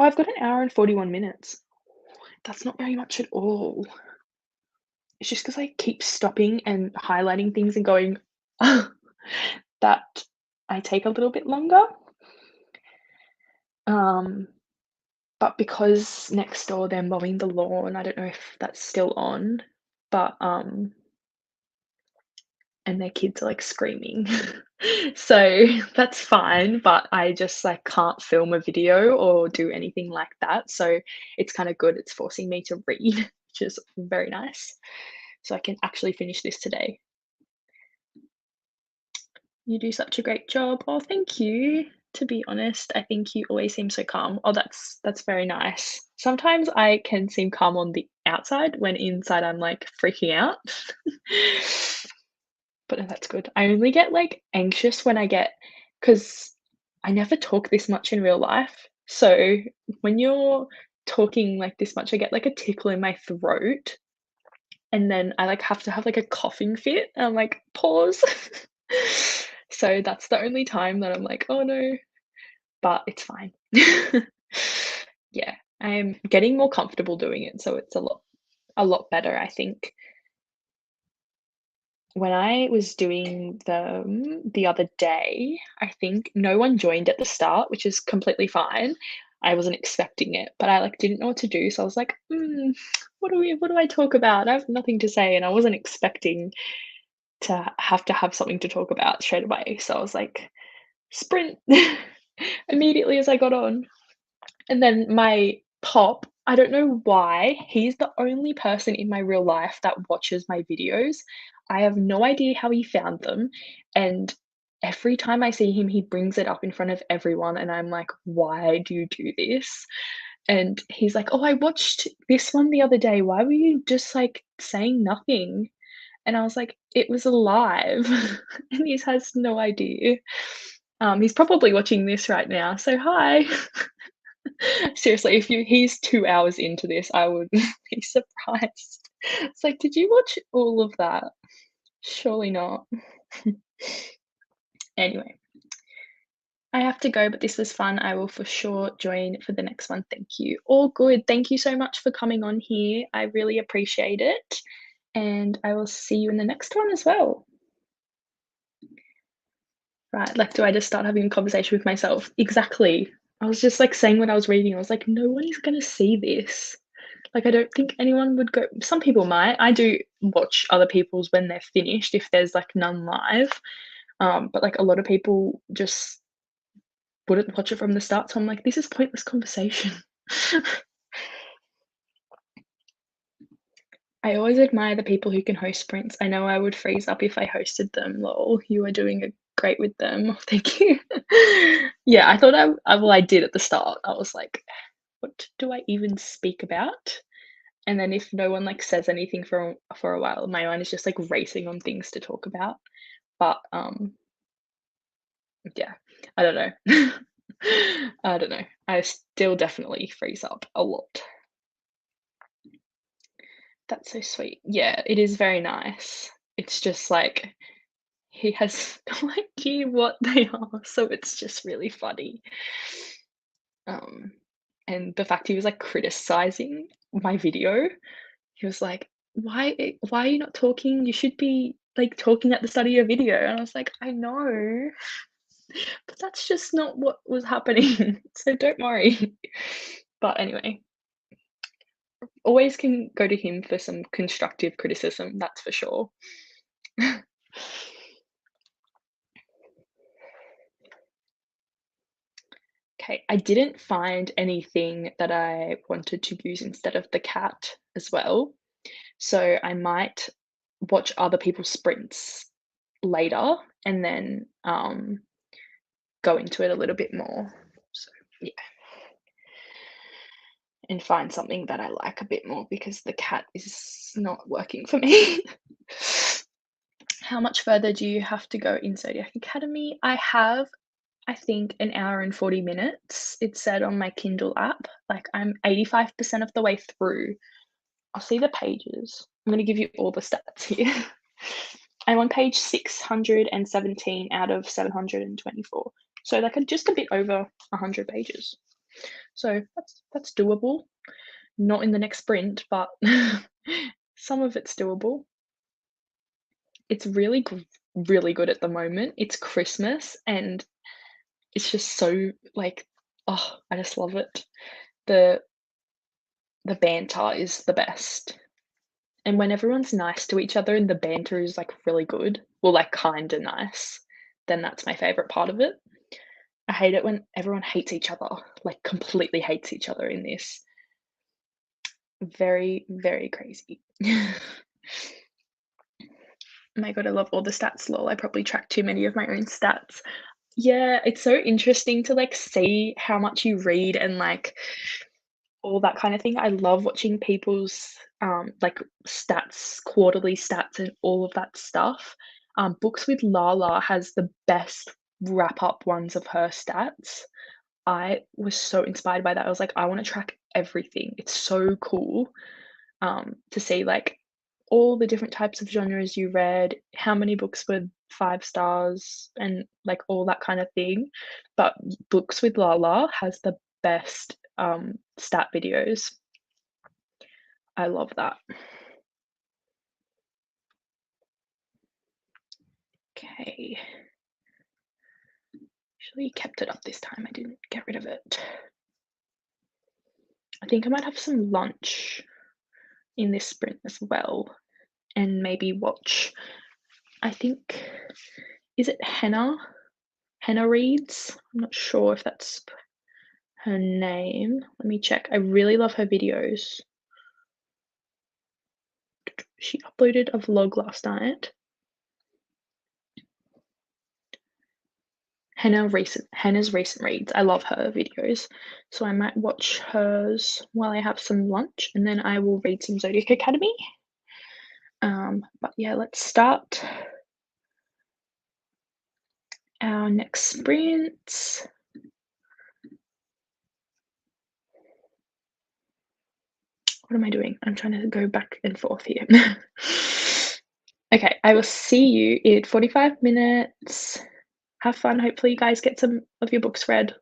Oh, I've got an hour and 41 minutes. That's not very much at all. It's just because I keep stopping and highlighting things and going, that I take a little bit longer. Um, but because next door they're mowing the lawn, I don't know if that's still on, but, and their kids are, like, screaming. So, that's fine, but I just, like, can't film a video or do anything like that, so it's kinda good, it's forcing me to read, which is very nice, so I can actually finish this today. You do such a great job. Oh, thank you. To be honest, I think you always seem so calm. Oh, that's very nice. Sometimes I can seem calm on the outside when inside I'm, like, freaking out. But no, that's good. I only get, like, anxious when I get, because I never talk this much in real life. So when you're talking, like, this much, I get, like, a tickle in my throat, and then I, like, have to have, like, a coughing fit, and I'm like, "Pause." So that's the only time that I'm like, "Oh, no," but it's fine. Yeah, I'm getting more comfortable doing it, so it's a lot better, I think. When I was doing them the other day, I think no one joined at the start, which is completely fine. I wasn't expecting it, but I, like, didn't know what to do, so I was like, what do I talk about? I have nothing to say," and I wasn't expecting to have something to talk about straight away, so I was like, "Sprint," immediately as I got on. And then my pop, I don't know why, he's the only person in my real life that watches my videos. I have no idea how he found them, and every time I see him, he brings it up in front of everyone, and I'm like, "Why do you do this?" And he's like, "Oh, I watched this one the other day. Why were you just, like, saying nothing?" And I was like, "It was alive." And he has no idea. He's probably watching this right now, so hi. Seriously, if you he's 2 hours into this, I would be surprised. It's like, "Did you watch all of that?" Surely not. Anyway, I have to go, but this was fun. I will for sure join for the next one. Thank you. All good. Thank you so much for coming on here. I really appreciate it, and I will see you in the next one as well. Right, like, do I just start having a conversation with myself? Exactly. I was just, like, saying what I was reading. I was like, "No one is gonna see this." Like, I don't think anyone would go, some people might. I do watch other people's when they're finished if there's, like, none live, but, like, a lot of people just wouldn't watch it from the start, so I'm like, "This is pointless conversation." I always admire the people who can host sprints. I know I would freeze up if I hosted them, lol. You are doing a great with them. Thank you. Yeah, I thought I did at the start. I was like, "What do I even speak about?" And then if no one, like, says anything for a while, my mind is just, like, racing on things to talk about. But, yeah, I don't know. I don't know. I still definitely freeze up a lot. That's so sweet. Yeah, it is very nice. It's just, like, he has no idea what they are, so it's just really funny. Um, and the fact he was, like, criticizing my video, he was like, why are you not talking? You should be, like, talking at the start of your video." And I was like, "I know, but that's just not what was happening, so don't worry." But anyway, always can go to him for some constructive criticism, that's for sure. Okay, I didn't find anything that I wanted to use instead of the cat as well, so I might watch other people's sprints later and then, go into it a little bit more. So, yeah, and find something that I like a bit more because the cat is not working for me. How much further do you have to go in Zodiac Academy? I have, I think, an hour and 40 minutes. It said on my Kindle app. Like, I'm 85% of the way through. I'll see the pages. I'm going to give you all the stats here. I'm on page 617 out of 724. So, like, just a bit over 100 pages. So that's doable. Not in the next sprint, but some of it's doable. It's really good at the moment. It's Christmas, and it's just so, like, oh, I just love it. The the banter is the best, and when everyone's nice to each other and the banter is, like, really good, well, like, kinda nice, then that's my favorite part of it. I hate it when everyone hates each other, like, completely hates each other in this. Very, very crazy. Oh my god, I love all the stats, lol. I probably track too many of my own stats. Yeah, it's so interesting to, like, see how much you read and, like, all that kind of thing. I love watching people's, like, stats, quarterly stats and all of that stuff. Books with Lala has the best wrap up ones of her stats. I was so inspired by that. I was like, "I wanna track everything." It's so cool, to see, like, all the different types of genres you read, how many books were 5 stars, and, like, all that kind of thing. But Books with Lala has the best, stat videos. I love that. Okay. Actually kept it up this time, I didn't get rid of it. I think I might have some lunch in this sprint as well, and maybe watch, I think, is it Henna? Henna Reads? I'm not sure if that's her name. Let me check. I really love her videos. She uploaded a vlog last night. Henna's recent reads. I love her videos. So I might watch hers while I have some lunch, and then I will read some Zodiac Academy. But yeah, let's start our next sprint. What am I doing? I'm trying to go back and forth here. Okay, I will see you in 45 minutes. Have fun. Hopefully, you guys get some of your books read.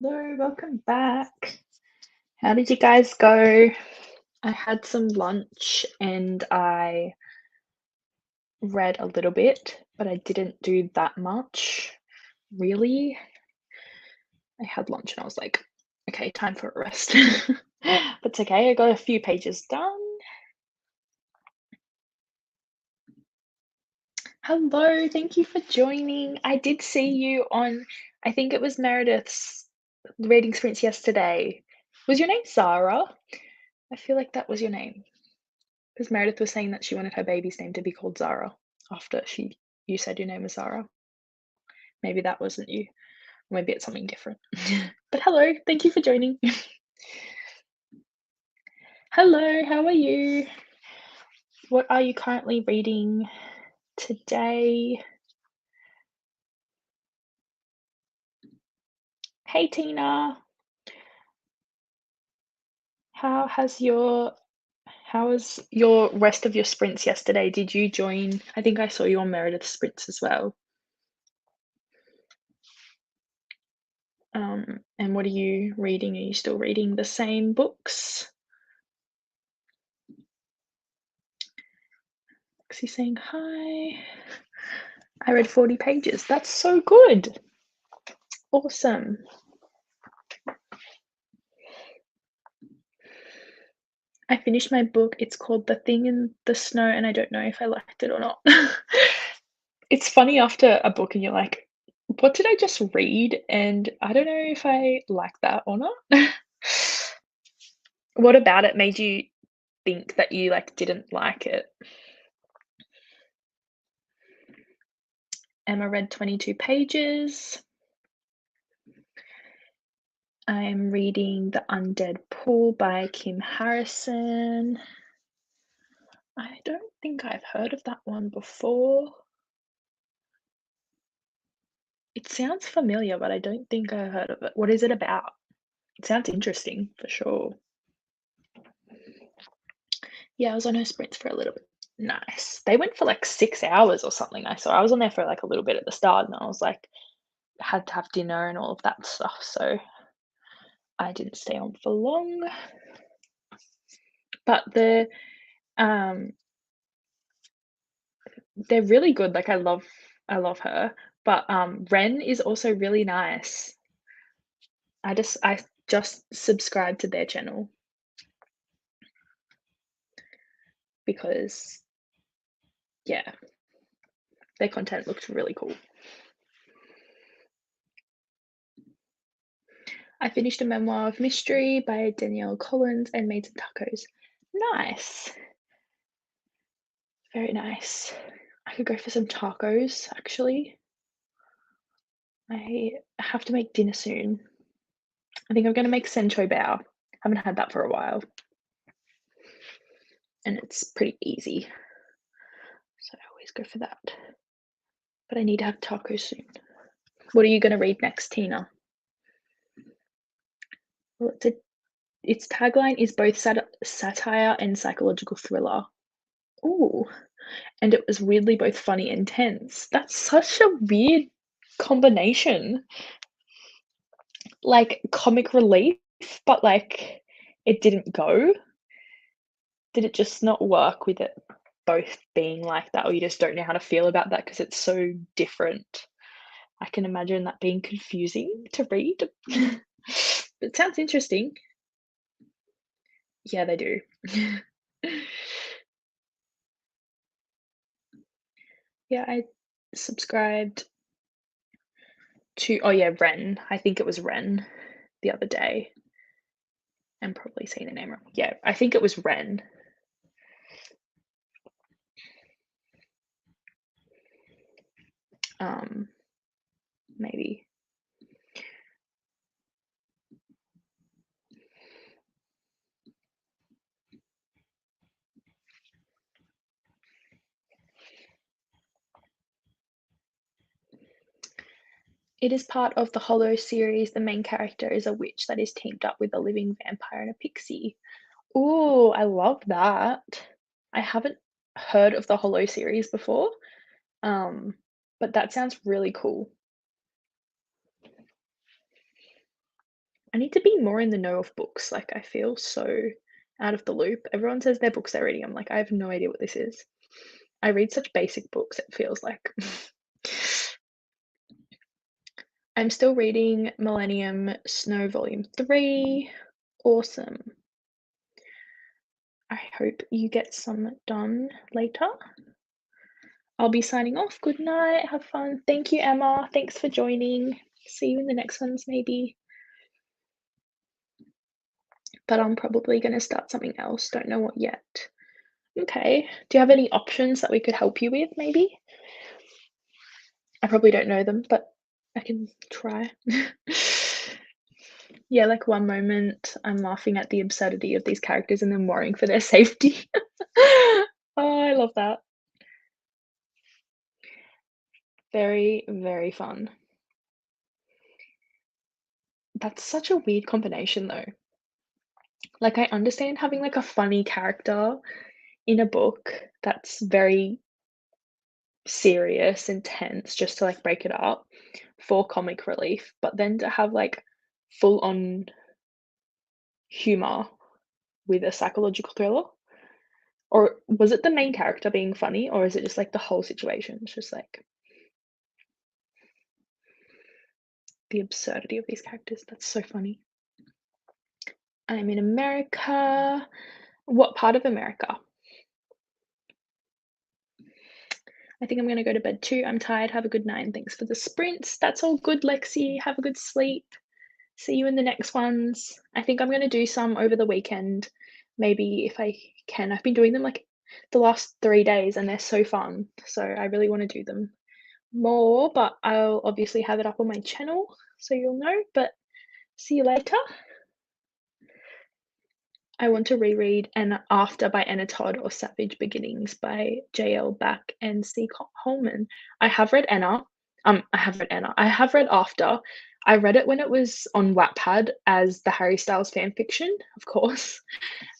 Hello, welcome back. How did you guys go? I had some lunch and I read a little bit, but I didn't do that much. Really? I had lunch and I was like, okay, time for a rest. But it's okay, I got a few pages done. Hello, thank you for joining. I did see you on, I think it was Meredith's reading sprints yesterday. Was your name Zara? I feel like that was your name. Because Meredith was saying that she wanted her baby's name to be called Zara after you said your name was Zara. Maybe that wasn't you. Maybe it's something different. But hello, thank you for joining. Hello, how are you? What are you currently reading today? Hey Tina, how has your how was your rest of your sprints yesterday? Did you join? I think I saw you on Meredith's sprints as well. And what are you reading? Are you still reading the same books? She's saying hi. I read 40 pages. That's so good. Awesome. I finished my book. It's called The Thing in the Snow, and I don't know if I liked it or not. It's funny after a book and you're like, what did I just read? And I don't know if I like that or not. What about it made you think that you like didn't like it? Emma read 22 pages. I'm reading The Undead Pool by Kim Harrison. I don't think I've heard of that one before. It sounds familiar, but I don't think I heard of it. What is it about? It sounds interesting for sure. Yeah, I was on her sprints for a little bit. Nice. They went for like 6 hours or something. I saw. I was on there for like a little bit at the start, and I was like, had to have dinner and all of that stuff. So I didn't stay on for long. But um they're really good. Like I love her. But Ren is also really nice. I just subscribed to their channel because yeah, their content looked really cool. I finished a memoir of mystery by Danielle Collins and made some tacos. Nice. Very nice. I could go for some tacos actually. I have to make dinner soon. I think I'm gonna make sencho bao. Haven't had that for a while. And it's pretty easy. So I always go for that. But I need to have tacos soon. What are you gonna read next, Tina? Well, its tagline is both satire and psychological thriller. Ooh, and it was weirdly both funny and tense. That's such a weird combination. Like comic relief, but like it didn't go. Did it just not work with it both being like that, or you just don't know how to feel about that because it's so different? I can imagine that being confusing to read. It sounds interesting. Yeah, they do. Yeah, I subscribed to, oh yeah, Ren. I think it was Ren the other day. I'm probably saying the name wrong. Yeah, I think it was Ren. Maybe. It is part of the Hollow series. The main character is a witch that is teamed up with a living vampire and a pixie. Ooh, I love that. I haven't heard of the Hollow series before, but that sounds really cool. I need to be more in the know of books. Like, I feel so out of the loop. Everyone says their books they're reading. I'm like, I have no idea what this is. I read such basic books, it feels like. I'm still reading Millennium Snow Volume 3. Awesome. I hope you get some done later. I'll be signing off. Good night. Have fun. Thank you, Emma. Thanks for joining. See you in the next ones, maybe. But I'm probably going to start something else. Don't know what yet. Okay. Do you have any options that we could help you with, maybe? I probably don't know them, but I can try. Yeah, like one moment I'm laughing at the absurdity of these characters and then worrying for their safety. Oh, I love that. Very, very fun. That's such a weird combination though. Like, I understand having like a funny character in a book that's very serious and tense just to like break it up for comic relief, but then to have like full on humor with a psychological thriller. Or was it the main character being funny, or is it just like the whole situation? It's just like the absurdity of these characters. That's so funny. I'm in America. What part of America? I think I'm gonna go to bed too. I'm tired. Have a good night. And thanks for the sprints. That's all good, Lexi. Have a good sleep. See you in the next ones. I think I'm gonna do some over the weekend. Maybe if I can. I've been doing them like the last 3 days and they're so fun. So I really want to do them more, but I'll obviously have it up on my channel so you'll know. But see you later. I want to reread An After by Anna Todd or Savage Beginnings by J.L. Back and C. Holman. I have read Anna. I have read Anna. I have read After. I read it when it was on Wattpad as the Harry Styles fan fiction, of course,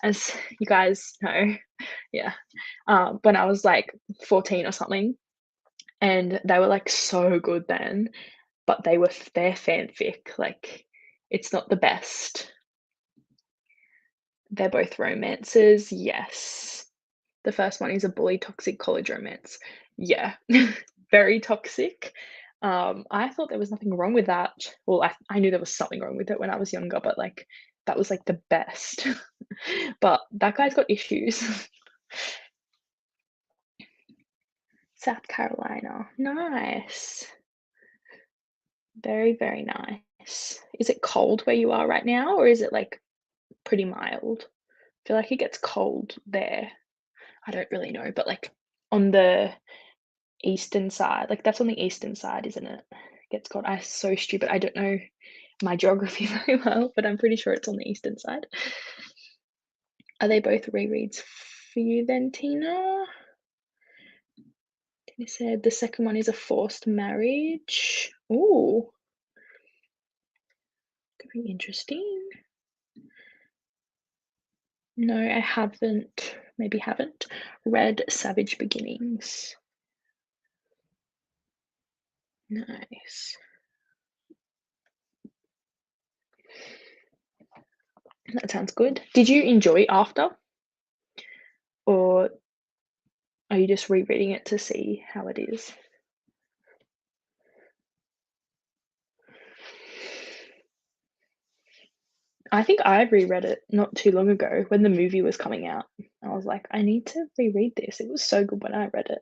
as you guys know. Yeah. When I was like 14 or something, and they were like so good then, but their fanfic. Like, it's not the best. They're both romances, yes. The first one is a bully toxic college romance. Yeah, very toxic. I thought there was nothing wrong with that. Well, I knew there was something wrong with it when I was younger, but like that was like the best. But that guy's got issues. South Carolina. Nice. Very, very nice. Is it cold where you are right now, or is it like pretty mild? I feel like it gets cold there. I don't really know, but like on the eastern side, like that's on the eastern side, isn't it? Gets cold. I'm so stupid. I don't know my geography very well, but I'm pretty sure it's on the eastern side. Are they both rereads for you then, Tina? Tina said the second one is a forced marriage. Ooh, could be interesting. No, I haven't, maybe haven't read Savage Beginnings. Nice. That sounds good. Did you enjoy After? Or are you just rereading it to see how it is? I think I reread it not too long ago when the movie was coming out. I was like, I need to reread this. It was so good when I read it.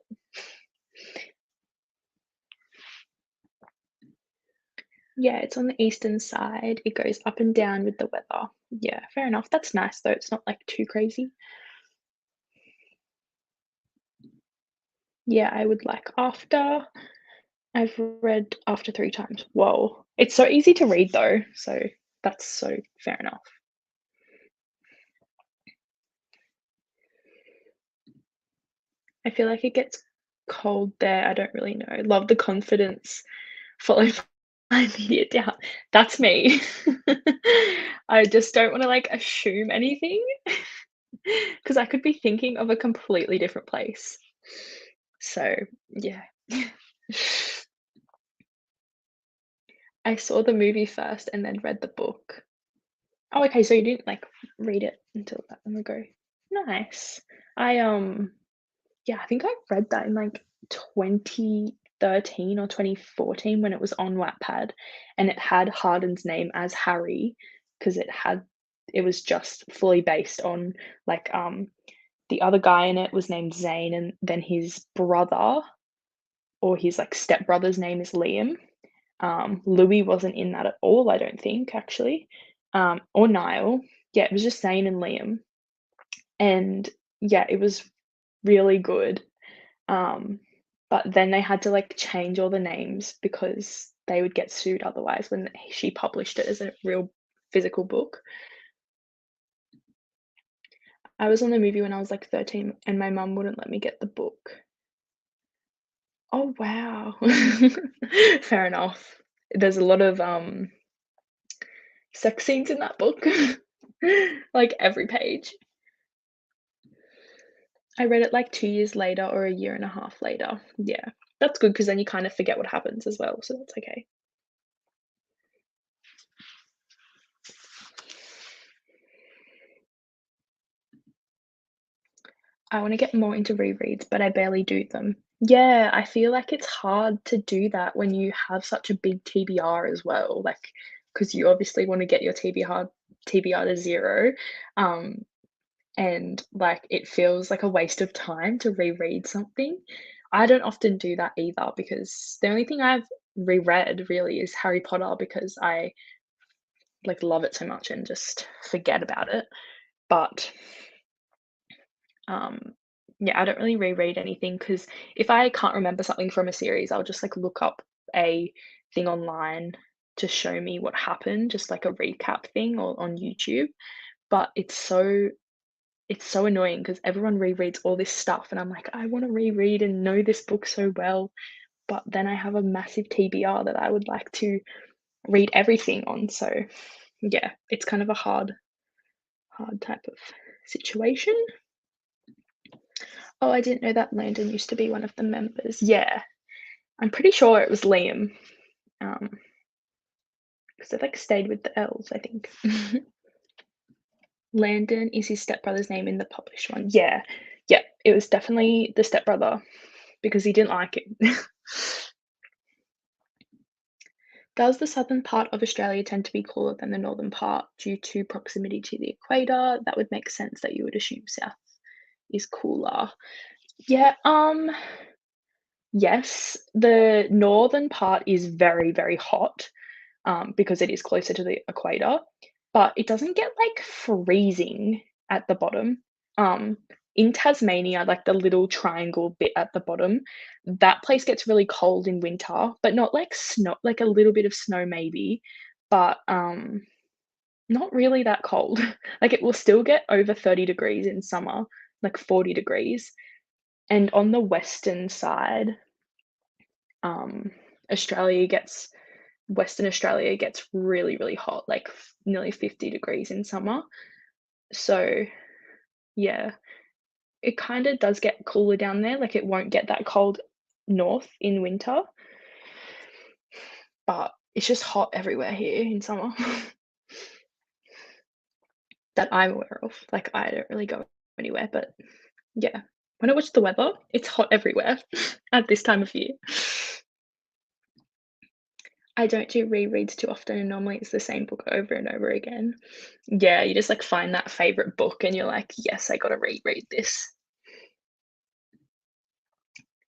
Yeah, it's on the eastern side. It goes up and down with the weather. Yeah, fair enough. That's nice though. It's not like too crazy. Yeah, I would like After. I've read After 3 times. Whoa. It's so easy to read though, so that's so fair enough. I feel like it gets cold there. I don't really know. Love the confidence followed by immediate doubt. That's me. I just don't want to like assume anything because I could be thinking of a completely different place. So, yeah. I saw the movie first and then read the book. Oh, okay, so you didn't, like, read it until that long ago. Nice. I, yeah, I think I read that in, like, 2013 or 2014 when it was on Wattpad, and it had Harden's name as Harry because it was just fully based on, like, the other guy in it was named Zane, and then his brother or his, like, stepbrother's name is Liam. Louis wasn't in that at all, I don't think, actually, or Niall. Yeah, it was just Zane and Liam, and yeah, it was really good. Um, but then they had to, like, change all the names because they would get sued otherwise when she published it as a real physical book. I was on the movie when I was, like, 13, and my mum wouldn't let me get the book. Oh, wow. Fair enough. There's a lot of, sex scenes in that book, like, every page. I read it, like, 2 years later or a year and a half later. Yeah, that's good because then you kind of forget what happens as well, so that's okay. I wanna get more into rereads, but I barely do them. Yeah, I feel like it's hard to do that when you have such a big TBR as well, like, because you obviously wanna get your TBR to 0, um, and, like, it feels like a waste of time to reread something. I don't often do that either because the only thing I've reread really is Harry Potter because I, like, love it so much and just forget about it, but Um, yeah, I don't really reread anything because if I can't remember something from a series, I'll just like look up a thing online to show me what happened, just like a recap thing or on YouTube. But it's so annoying because everyone rereads all this stuff and I'm like, I want to reread and know this book so well, but then I have a massive TBR that I would like to read everything on. So yeah, it's kind of a hard type of situation. Oh, I didn't know that Landon used to be one of the members. Yeah, I'm pretty sure it was Liam, um, because they, like, stayed with the elves, I think. Landon is his stepbrother's name in the published one. Yeah. Yeah, it was definitely the stepbrother because he didn't like it. Does the southern part of Australia tend to be cooler than the northern part due to proximity to the equator? That would make sense that you would assume south is cooler. Yeah, yes, the northern part is very, very hot, because it is closer to the equator, but it doesn't get, like, freezing at the bottom. Um, in Tasmania, like, the little triangle bit at the bottom, that place gets really cold in winter, but not like snow, like, a little bit of snow maybe, but, not really that cold. Like, it will still get over 30 degrees in summer, like 40 degrees, and on the western side, um, Australia gets Western Australia gets really, really hot, like nearly 50 degrees in summer. So, yeah, it kind of does get cooler down there. Like it won't get that cold north in winter, but it's just hot everywhere here in summer that I'm aware of. Like I don't really go anywhere, but yeah. When I watch the weather, it's hot everywhere at this time of year. I don't do rereads too often, and normally it's the same book over and over again. Yeah, you just, like, find that favorite book and you're like, "Yes, I gotta reread this."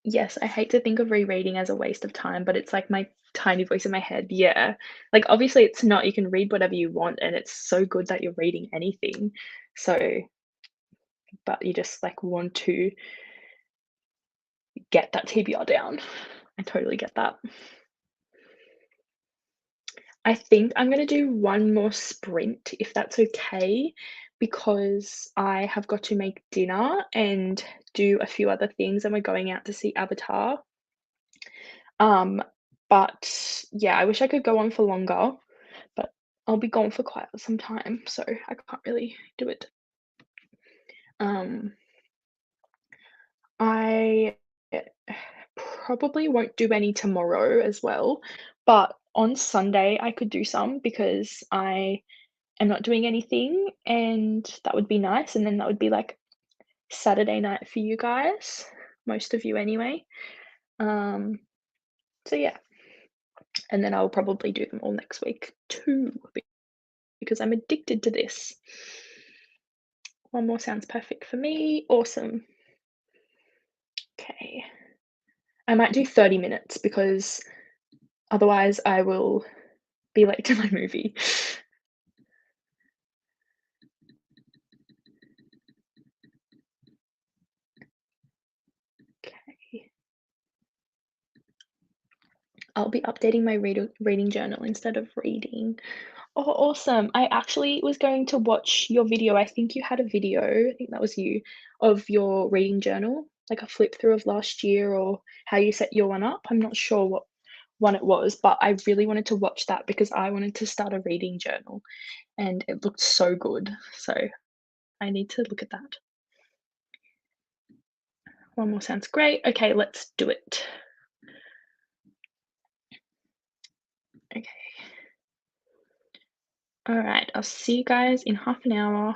Yes, I hate to think of rereading as a waste of time, but it's like my tiny voice in my head, yeah. Like, obviously, it's not, you can read whatever you want, and it's so good that you're reading anything. So but you just, like, want to get that TBR down. I totally get that. I think I'm gonna do one more sprint, if that's okay, because I have got to make dinner and do a few other things, and we're going out to see Avatar. Um, but yeah, I wish I could go on for longer, but I'll be gone for quite some time, so I can't really do it. Um, I probably won't do any tomorrow as well, but on Sunday I could do some because I am not doing anything, and that would be nice, and then that would be, like, Saturday night for you guys, most of you anyway. Um, so yeah, and then I'll probably do them all next week too, because I'm addicted to this. One more sounds perfect for me. Awesome. Okay. I might do 30 minutes because otherwise I will be late to my movie. Okay. I'll be updating my reading journal instead of reading. Oh, awesome. I actually was going to watch your video. I think you had a video, I think that was you, of your reading journal, like a flip through of last year or how you set your one up. I'm not sure what one it was, but I really wanted to watch that because I wanted to start a reading journal and it looked so good. So I need to look at that. One more sounds great. Okay, let's do it. Okay. All right, I'll see you guys in half an hour.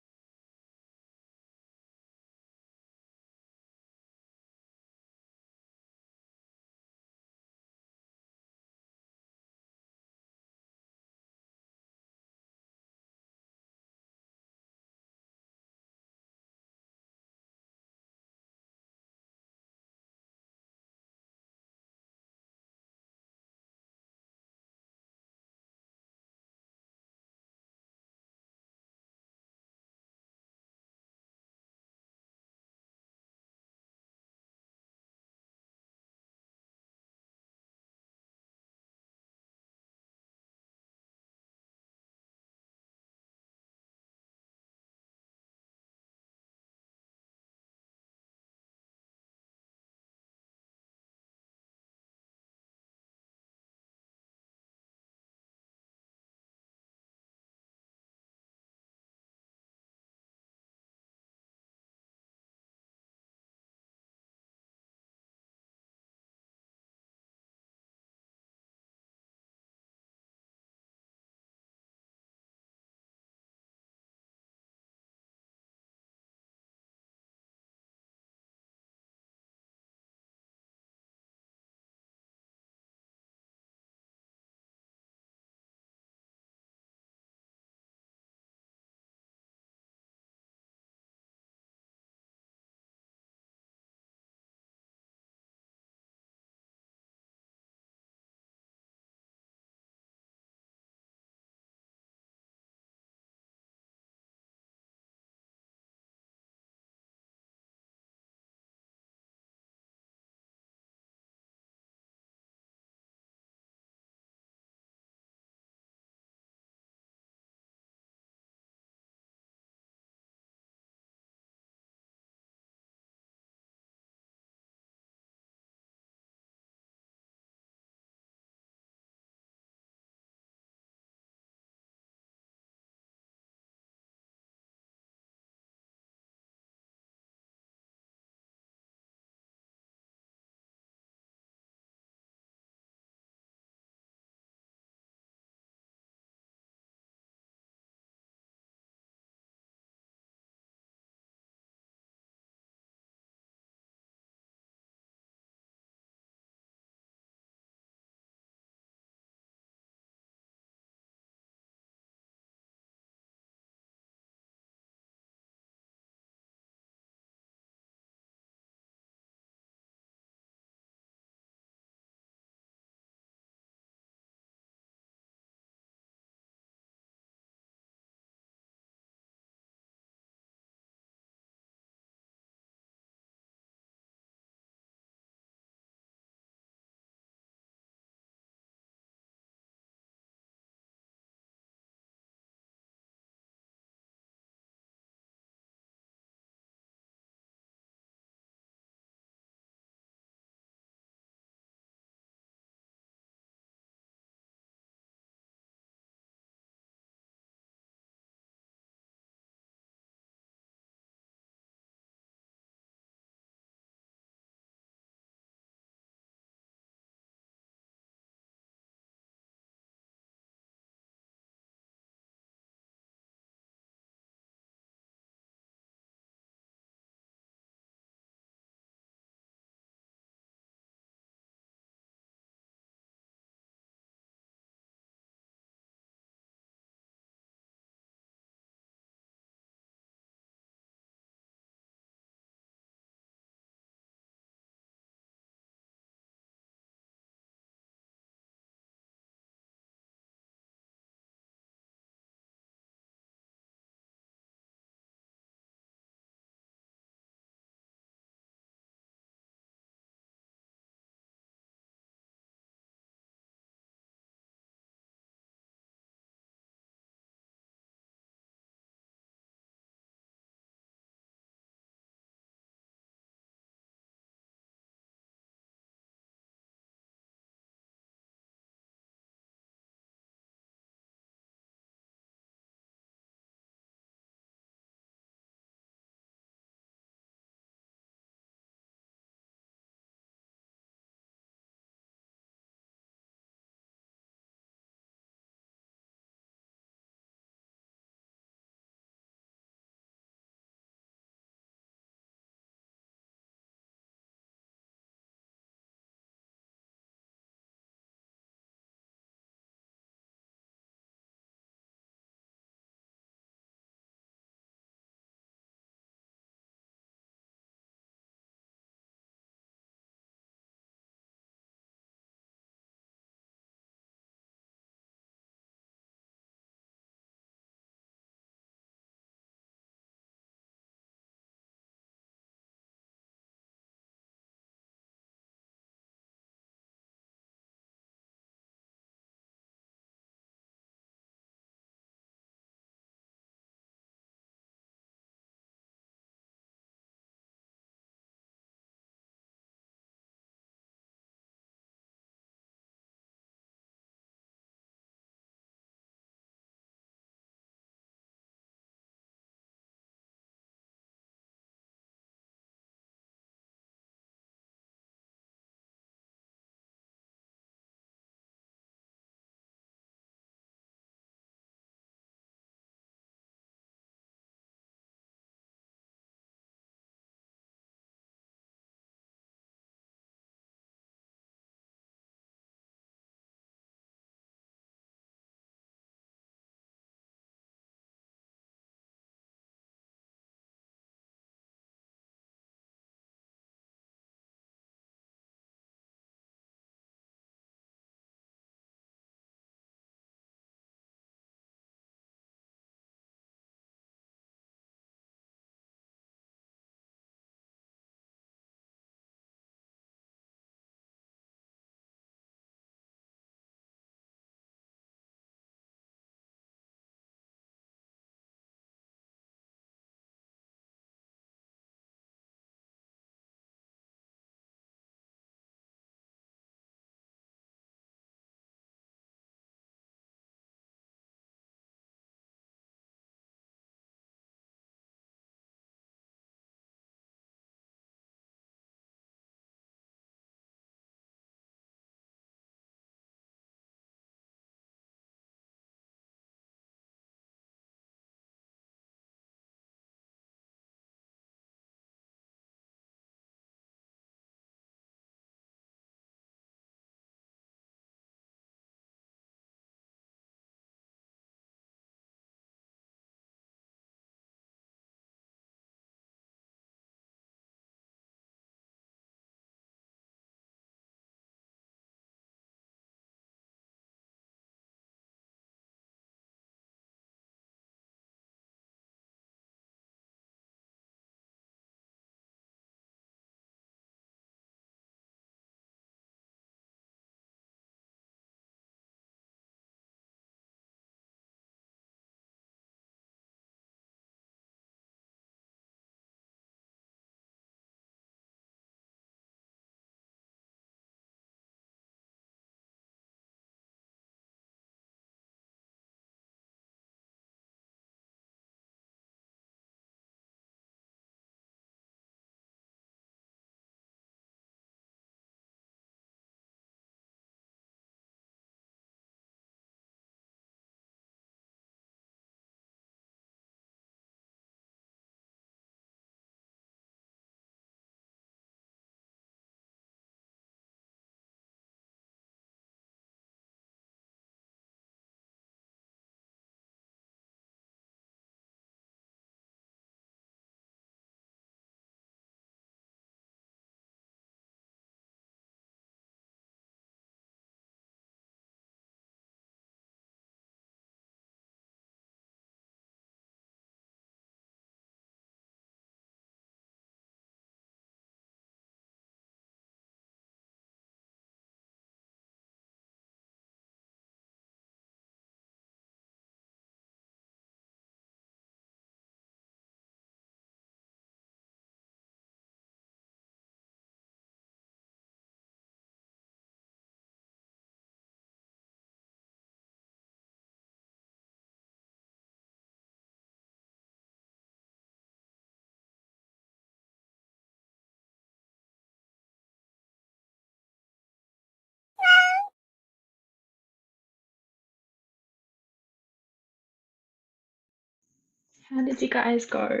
How did you guys go?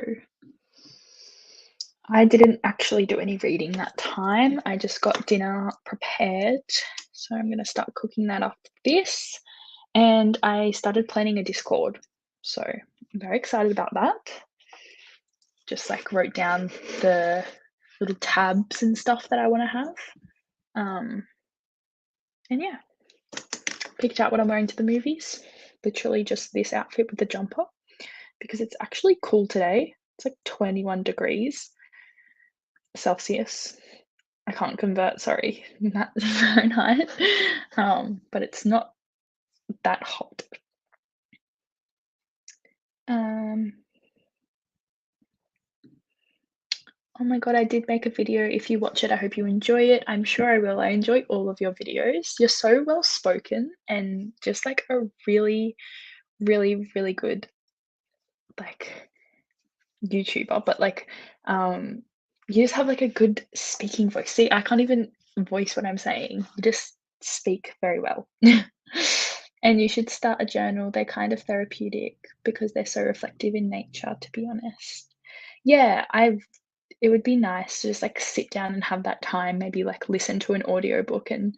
I didn't actually do any reading that time. I just got dinner prepared. So I'm going to start cooking that after this. And I started planning a Discord. So I'm very excited about that. Just like wrote down the little tabs and stuff that I want to have. And yeah, picked out what I'm wearing to the movies. Literally just this outfit with the jumper because it's actually cool today. It's like 21 degrees Celsius. I can't convert, sorry, that's Fahrenheit. But it's not that hot. Oh my god, I did make a video. If you watch it, I hope you enjoy it. I'm sure I will. I enjoy all of your videos. You're so well spoken and just like a really, really, really good like YouTuber, but like you just have like a good speaking voice. See, I can't even voice what I'm saying. You just speak very well. And you should start a journal. They're kind of therapeutic because they're so reflective in nature, to be honest. Yeah, it would be nice to just like sit down and have that time, maybe like listen to an audiobook and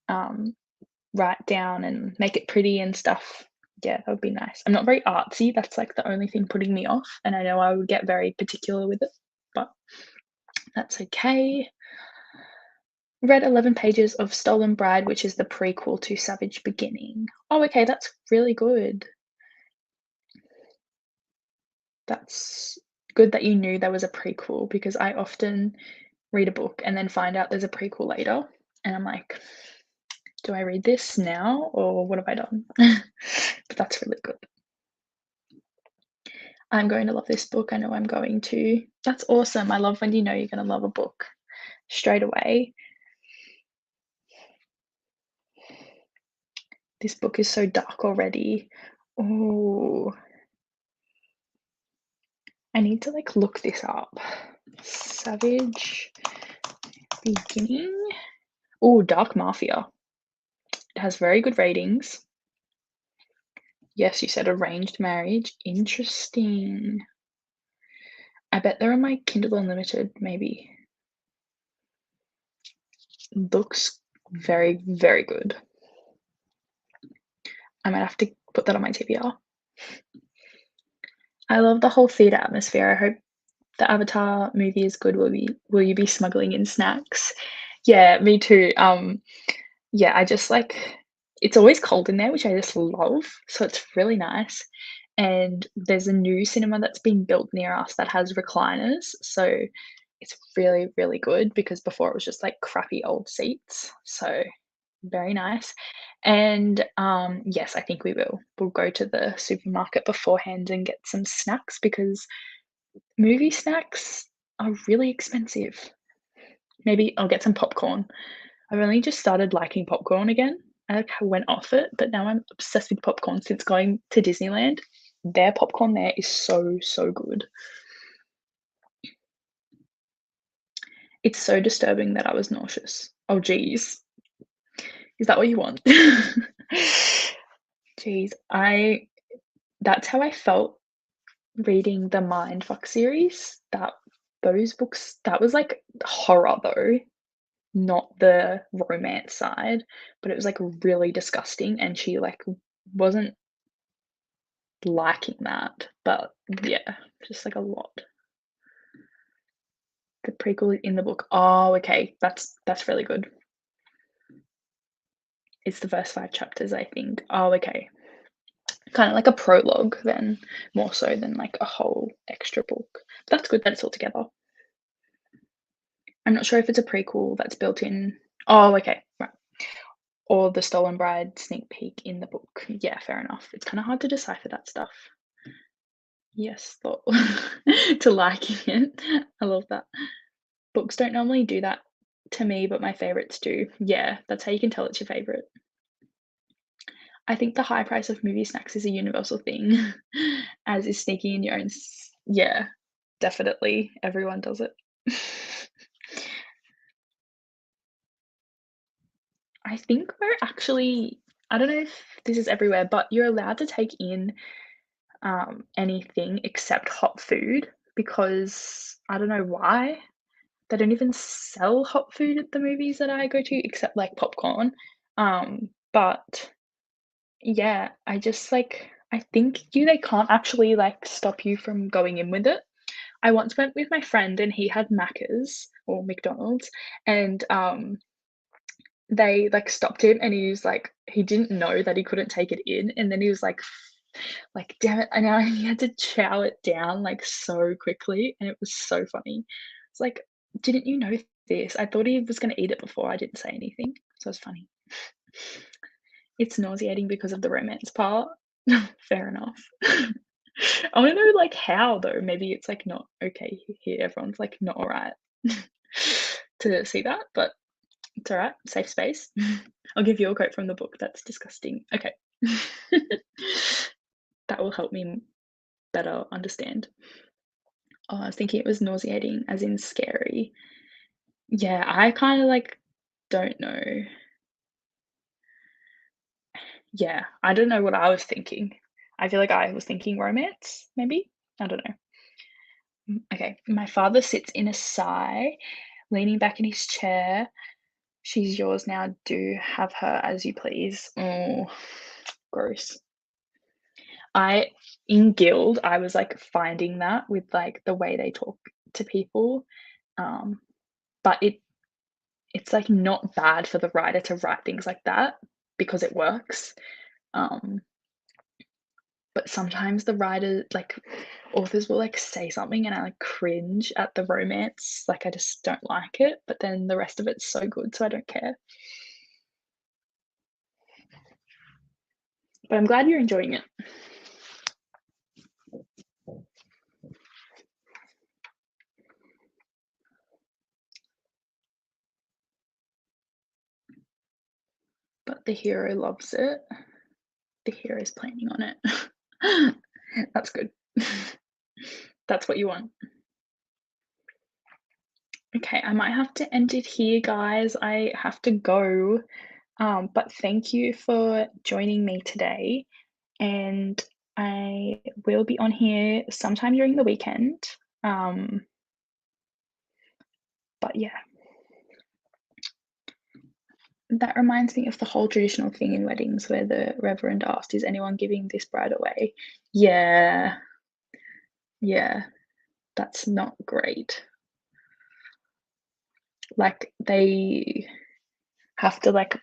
um write down and make it pretty and stuff. Yeah, that would be nice. I'm not very artsy. That's like the only thing putting me off, and I know I would get very particular with it, but that's okay. Read 11 pages of Stolen Bride, which is the prequel to Savage Beginning. Oh, okay, that's really good. That's good that you knew there was a prequel because I often read a book and then find out there's a prequel later, and I'm like, do I read this now or what have I done? But that's really good. I'm going to love this book. I know I'm going to. That's awesome. I love when you know you're going to love a book straight away. This book is so dark already. Oh, I need to like look this up. Savage Beginning. Oh, Dark Mafia. It has very good ratings. Yes, you said arranged marriage. Interesting. I bet they're on my Kindle Unlimited, maybe. Looks very, very good. I might have to put that on my TBR. I love the whole theater atmosphere. I hope the Avatar movie is good. Will you be smuggling in snacks? Yeah, me too. Yeah, I just like it's always cold in there, which I just love. So it's really nice. And there's a new cinema that's been built near us that has recliners. So it's really, really good because before it was just like crappy old seats. So very nice. And yes, I think we will. We'll go to the supermarket beforehand and get some snacks because movie snacks are really expensive. Maybe I'll get some popcorn. I've only just started liking popcorn again. I like went off it, but now I'm obsessed with popcorn since going to Disneyland. Their popcorn there is so, so good. It's so disturbing that I was nauseous. Oh, geez. Is that what you want? Geez, that's how I felt reading the Mindfuck series. Those books, that was like horror though, not the romance side, but it was like really disgusting and she like wasn't liking that. But yeah, just like a lot. The prequel in the book. Oh, okay. That's really good. It's the first 5 chapters, I think. Oh, okay. Kind of like a prologue then, more so than like a whole extra book. That's good that it's all together. I'm not sure if it's a prequel that's built in. Oh, okay. Right. Or the Stolen Bride sneak peek in the book. Yeah, fair enough. It's kind of hard to decipher that stuff. Yes, thought to liking it. I love that. Books don't normally do that to me, but my favorites do. Yeah, that's how you can tell it's your favorite. I think the high price of movie snacks is a universal thing, as is sneaking in your own. Yeah, definitely. Everyone does it. I think we're actually, I don't know if this is everywhere, but you're allowed to take in anything except hot food because I don't know why. They don't even sell hot food at the movies that I go to except, like, popcorn. But yeah, I just, like I think they can't actually, like, stop you from going in with it. I once went with my friend and he had Macca's or McDonald's, and, they, like, stopped him and he was like he didn't know that he couldn't take it in, and then he was like, "Damn it," and now he had to chow it down, like, so quickly, and it was so funny. It's like, "Didn't you know this? I thought he was gonna eat it before I didn't say anything." So it's funny. It's nauseating because of the romance part. Fair enough. I wanna know, like, how though. Maybe it's, like, not okay here. Everyone's, like, not alright to see that, but it's alright. Safe space. I'll give you a quote from the book. That's disgusting. Okay. That will help me better understand. Oh, I was thinking it was nauseating as in scary. Yeah, I kinda, like, don't know. Yeah, I don't know what I was thinking. I feel like I was thinking romance, maybe? I don't know. Okay. My father sits in a sigh, leaning back in his chair. She's yours now, do have her as you please. Oh, gross. I in Guild, I was, like, finding that with, like, the way they talk to people, um, but it's, like, not bad for the writer to write things like that because it works, um, but sometimes the writer like, authors will, like, say something and I, like, cringe at the romance, like, I just don't like it, but then the rest of it's so good, so I don't care. But I'm glad you're enjoying it. But the hero loves it. The hero's planning on it. That's good. That's what you want. Okay, I might have to end it here, guys. I have to go. But thank you for joining me today. And I will be on here sometime during the weekend. Um, but yeah, that reminds me of the whole traditional thing in weddings where the reverend asked, "Is anyone giving this bride away?" Yeah, yeah, that's not great. Like they have to like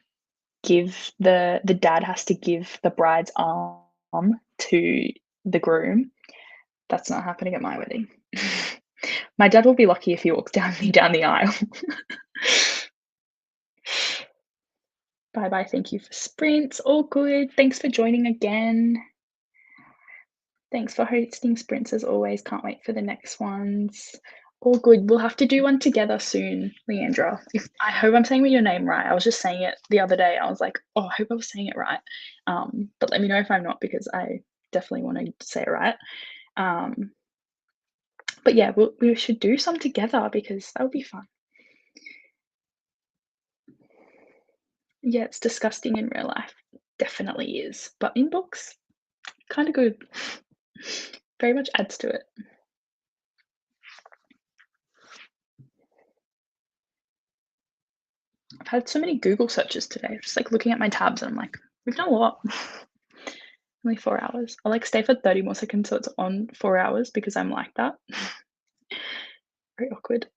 give the dad has to give the bride's arm to the groom. That's not happening at my wedding. My dad will be lucky if he walks down me down the aisle. Bye bye. Thank you for sprints. All good. Thanks for joining again. Thanks for hosting sprints as always. Can't wait for the next ones. All good. We'll have to do one together soon, Leandra. If I hope I'm saying your name right. I was just saying it the other day. I was like, oh, I hope I was saying it right. But let me know if I'm not because I definitely want to say it right. Um, but yeah, we should do some together because that would be fun. Yeah, it's disgusting in real life. Definitely is. But in books, kind of good. Very much adds to it. I've had so many Google searches today. Just like looking at my tabs and I'm like, we've done a lot. Only 4 hours. I'll like stay for 30 more seconds so it's on 4 hours because I'm like that. Very awkward.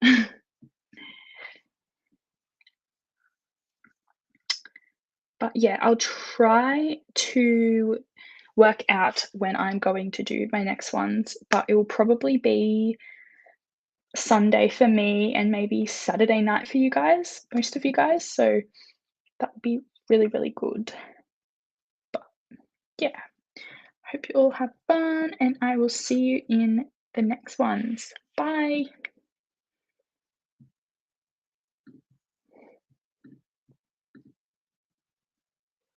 But yeah, I'll try to work out when I'm going to do my next ones, but it will probably be Sunday for me and maybe Saturday night for you guys, most of you guys. So that would be really, really good. But yeah, hope you all have fun and I will see you in the next ones. Bye.